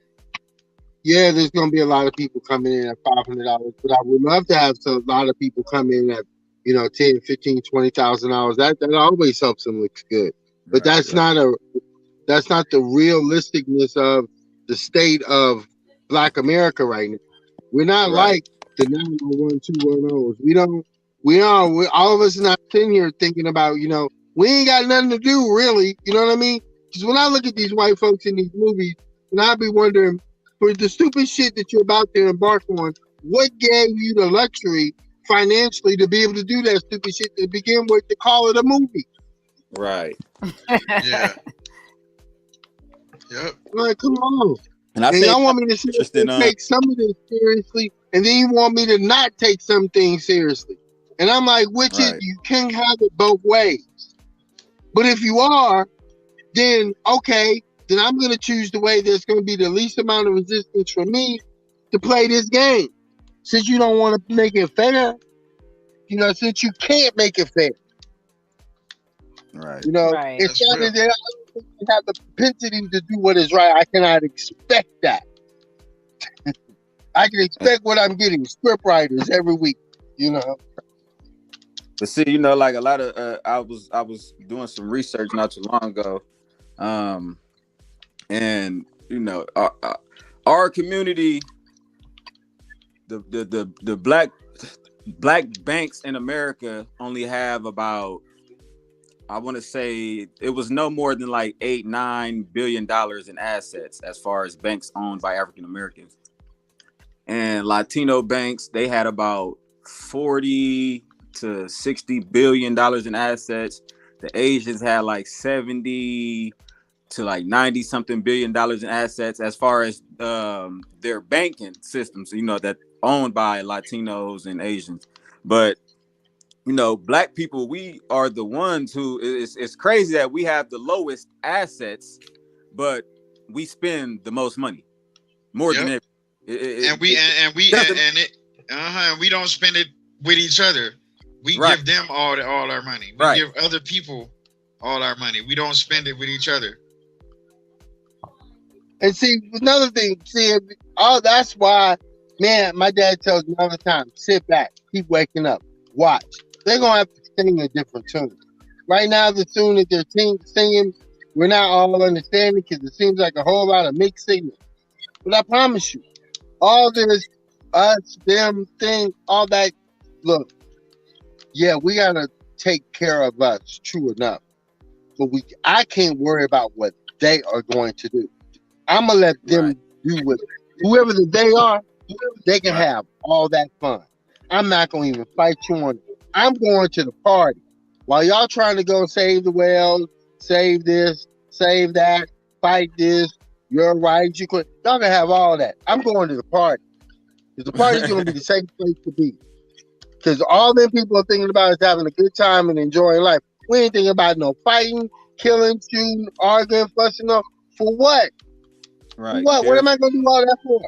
yeah, there's going to be a lot of people coming in at $500, but I would love to have a lot of people come in at, you know, 10, 15, $20,000. That always helps and looks good. But that's not the realisticness of the state of Black America right now. We're not like the 901, 210s. We all of us are not sitting here thinking about, you know, we ain't got nothing to do really. You know what I mean? Because when I look at these white folks in these movies, and I be wondering, for the stupid shit that you're about to embark on, what gave you the luxury financially to be able to do that stupid shit to begin with, to call it a movie? Right. Yeah. Yep. Like, come on. And I And think y'all want me to take some of this seriously, and then you want me to not take some things seriously. And I'm like, you can't have it both ways. But if you are, then okay, then I'm going to choose the way that's going to be the least amount of resistance for me to play this game. Since you don't want to make it fair, you know, since you can't make it fair. Right. You know, it's not that I don't think you have the propensity to do what is right. I cannot expect that. I can expect what I'm getting, script writers every week, you know. But see, you know, like a lot of I was doing some research not too long ago, and you know, our community, the black banks in America only have about, I want to say it was no more than like $8-9 billion in assets as far as banks owned by African Americans. And Latino banks, they had about 40 to 60 billion dollars in assets. The Asians had like 70 to like 90 something billion dollars in assets as far as their banking systems, you know, that owned by Latinos and Asians. But you know, Black people, we are the ones who, it's crazy that we have the lowest assets, but we spend the most money, more than it. And we don't spend it with each other. We give them all our money. We give other people all our money. We don't spend it with each other. And see, another thing, that's why, man, my dad tells me all the time, sit back, keep waking up, watch. They're going to have to sing a different tune. Right now, the tune that they're singing, we're not all understanding because it seems like a whole lot of mixed signals. But I promise you, all this, us, them, thing, all that, look, yeah, we got to take care of us, true enough. But I can't worry about what they are going to do. I'm going to let them do what, whoever that they are, they can have all that fun. I'm not going to even fight you on it. I'm going to the party. While y'all trying to go save the whales, save this, save that, fight this, you're right, you could. Y'all can have all that. I'm going to the party. Because the party's going to be the safe place to be. Because all them people are thinking about is having a good time and enjoying life. We ain't thinking about no fighting, killing, shooting, arguing, fussing up. For what? Right. For what? What am I going to do all that for?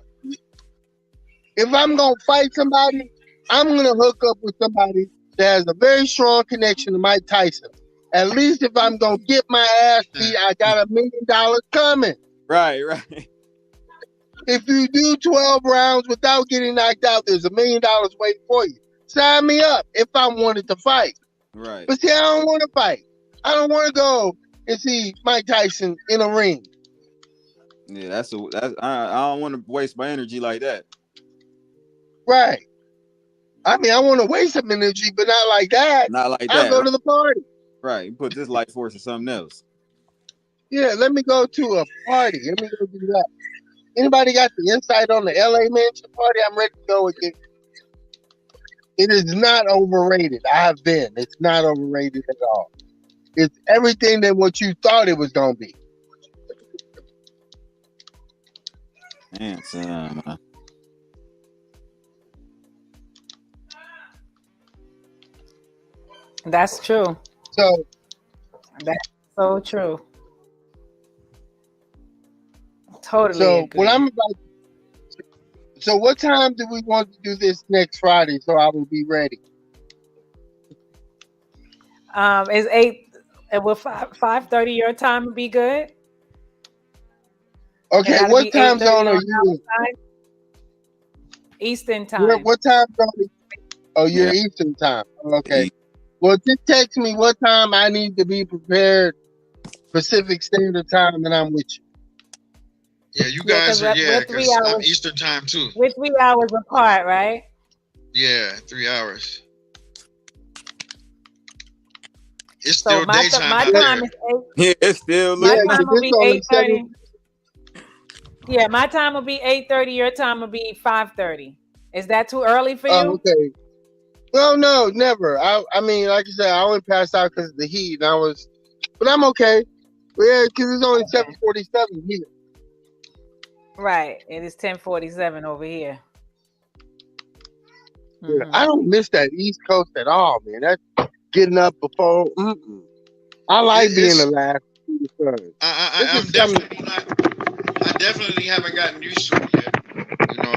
If I'm going to fight somebody, I'm going to hook up with somebody that has a very strong connection to Mike Tyson. At least if I'm going to get my ass beat, I got $1 million coming. Right. If you do 12 rounds without getting knocked out, there's $1 million waiting for you. Sign me up if I wanted to fight. Right. But see, I don't want to fight. I don't want to go and see Mike Tyson in a ring. Yeah, I don't want to waste my energy like that. Right. I mean, I want to waste some energy, but not like that. Not like that. I'll go to the party. Right. You put this life force in something else. Yeah, let me go to a party. Let me go do that. Anybody got the insight on the LA Mansion party? I'm ready to go again. It is not overrated. I have been. It's not overrated at all. It's everything than what you thought it was going to be. Man, That's true. So That's so true. Totally so what agree. I'm about. So what time do we want to do this next Friday? So I will be ready. Is 8? Will 5:30 your time would be good? It Okay, got to what be time 8:30 zone on are our you in? side, Eastern What, time. what time zone? Oh, you're Yeah. Eastern time. Okay. Well, just text me what time I need to be prepared. Pacific Standard Time, and I'm with you. Yeah, you Yeah, guys because are, yeah, we're three because I'm hours. Eastern time too. We're 3 hours apart, right? Yeah, 3 hours. It's So still daytime my out Yeah, time there. is 8. Yeah, it's still My yeah, looking nice. because time will it's be only 8:30. 7. Yeah, my time will be 8:30. Your time will be 5:30. Is that too early for Oh, you? okay. Well, no, never. I mean, like I said, I only passed out because of the heat, and but I'm okay. Yeah, because it's only Okay. 7:47 here. Right. It is 10:47 over here. Yeah, I don't miss that East Coast at all, man. That getting up before. I like being the It's last to the sun. This I'm is something. definitely not. I definitely haven't gotten used to it yet. You know,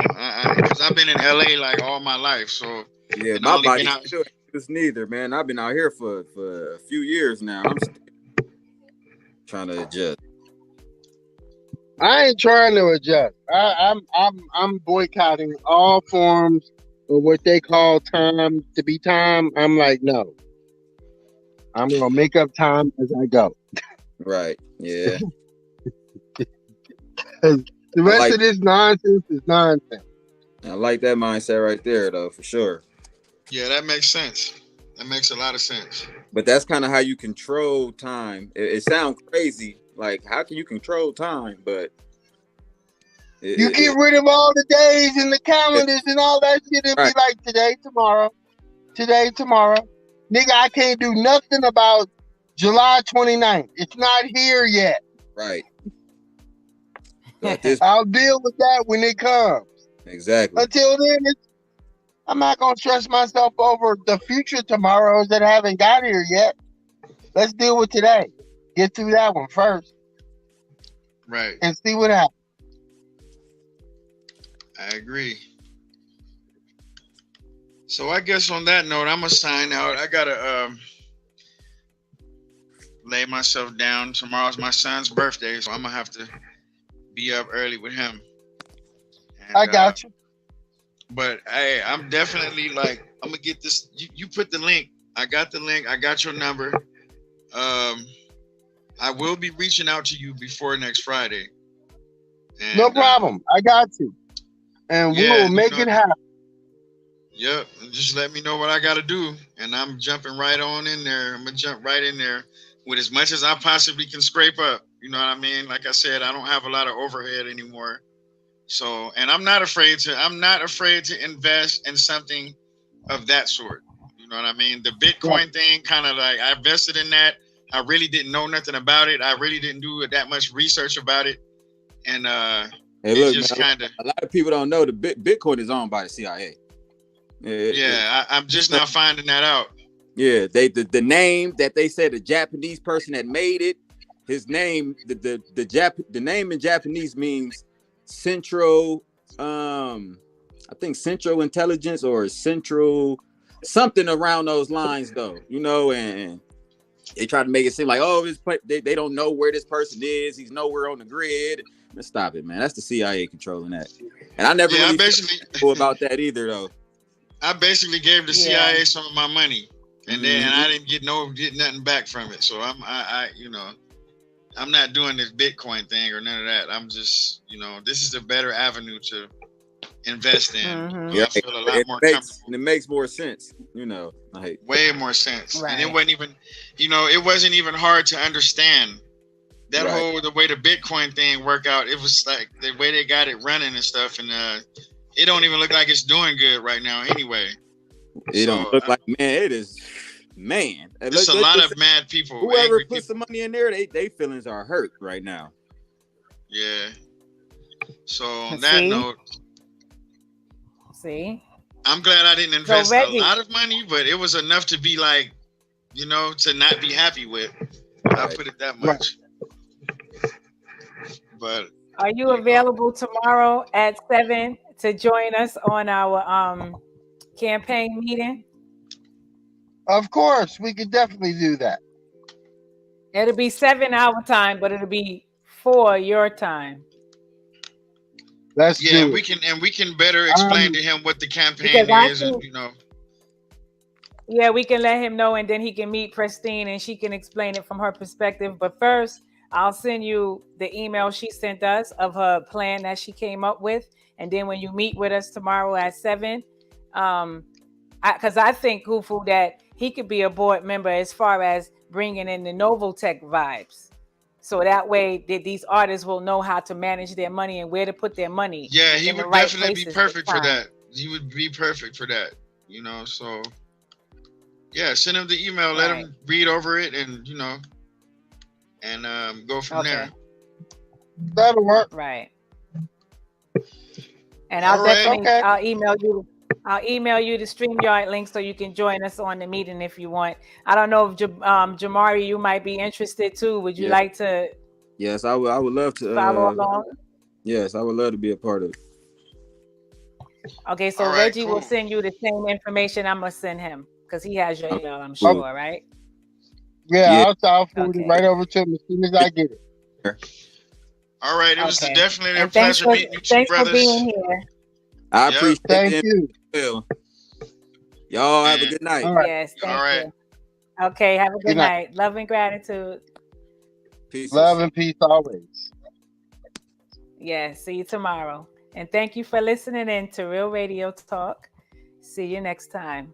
because I've been in LA like all my life, so Yeah, and I my only been body out. still ain't this neither, man. I've been out here for a few years now. I'm still trying to adjust. I ain't trying to adjust. I'm boycotting all forms of what they call time to be time. I'm like, no. I'm gonna make up time as I go. Right. Yeah. 'Cause the I rest like of this nonsense is nonsense. that mindset right there though, for sure. Yeah, that makes sense. That makes a lot of sense. But that's kind of how you control time. It sounds crazy. Like, how can you control time? But You get rid of all the days and the calendars and all that shit and be right, like, today, tomorrow. Today, tomorrow. Nigga, I can't do nothing about July 29th. It's not here yet. right. So at this, I'll deal with that when it comes. exactly. Until then, I'm not gonna stress myself over the future tomorrows that haven't got here yet. Let's deal with today. Get through that one first Right. and see what happens. I agree. So I guess on that note, I'm gonna sign out. I gotta lay myself down. Tomorrow's my son's birthday, so I'm gonna have to be up early with him. And, I got you. But hey, I'm definitely like, I'm gonna get this. You put the link. I got the link. I got your number. I will be reaching out to you before next Friday. And, No problem. I got you. And we will make it happen. Yep. Just let me know what I got to do, and I'm jumping right on in there. I'm gonna jump right in there with as much as I possibly can scrape up. You know what I mean? Like I said, I don't have a lot of overhead anymore. So, and I'm not afraid to invest in something of that sort. You know what I mean? The Bitcoin thing, kind of like, I invested in that. I really didn't know nothing about it. I really didn't do that much research about it. And hey, look, just man, a lot of people don't know the Bitcoin is owned by the CIA. I'm just now finding that out. Yeah, the name that they said the Japanese person that made it, his name, the name in Japanese means central, I think central intelligence or central something around those lines though, you know, and they try to make it seem like, oh, they don't know where this person is. He's nowhere on the grid. Let's stop it, man. That's the CIA controlling that. And I never really knew about that either though. I basically gave the CIA some of my money, and then I didn't get nothing back from it. So I'm not doing this Bitcoin thing or none of that. I'm just, this is a better avenue to invest in. I feel a lot more comfortable. And it makes more sense, like way more sense. Right. And it wasn't even hard to understand that the way the Bitcoin thing worked out. It was like the way they got it running and stuff, and it don't even look like it's doing good right now anyway. It don't look like, man, it is, man. There's a lot of mad people. Whoever puts some money in there, they feelings are hurt right now. Yeah. So on that note, see, I'm glad I didn't invest a lot of money, but it was enough to be like, you know, to not be happy with. I'll put it that much. But Are you available tomorrow at 7 to join us on our campaign meeting? Of course, we could definitely do that. It'll be 7 our time, but it'll be 4 your time. Let's yeah, do we can better explain to him what the campaign Because I is, and think- you know. Yeah, we can let him know, and then he can meet Pristine, and she can explain it from her perspective. But first, I'll send you the email she sent us of her plan that she came up with, and then when you meet with us tomorrow at 7, because I think Kufu that he could be a board member as far as bringing in the Novotech vibes, so that way these artists will know how to manage their money and where to put their money. Yeah, he in the would right definitely be places perfect for at time. that. He would be perfect for that, you know. So yeah, send him the email, let him read over it, and you know, and go from there. That'll work. Right. And I'll All right. definitely Okay. I'll email you the StreamYard link so you can join us on the meeting if you want. I don't know if Jamari, you might be interested too. Would you like to? Yes, I would love to follow along. Yes, I would love to be a part of it. Okay, so right, Reggie will cool. send you the same information I'm gonna send him because he has your email, I'm sure, right? Yeah, I'll forward Okay. it right over to him as soon as I get it. All right, it was Okay. definitely a And thanks pleasure for meeting you two thanks for brothers. being here. I Yep. appreciate Thank it. you. Well, y'all have a And- good night. All right. Yes, thank All right. you. Okay, have a good Good night. night. Love and gratitude. Peace. Love and peace always. Yes, see you tomorrow. And thank you for listening in to Real Radio Talk. See you next time.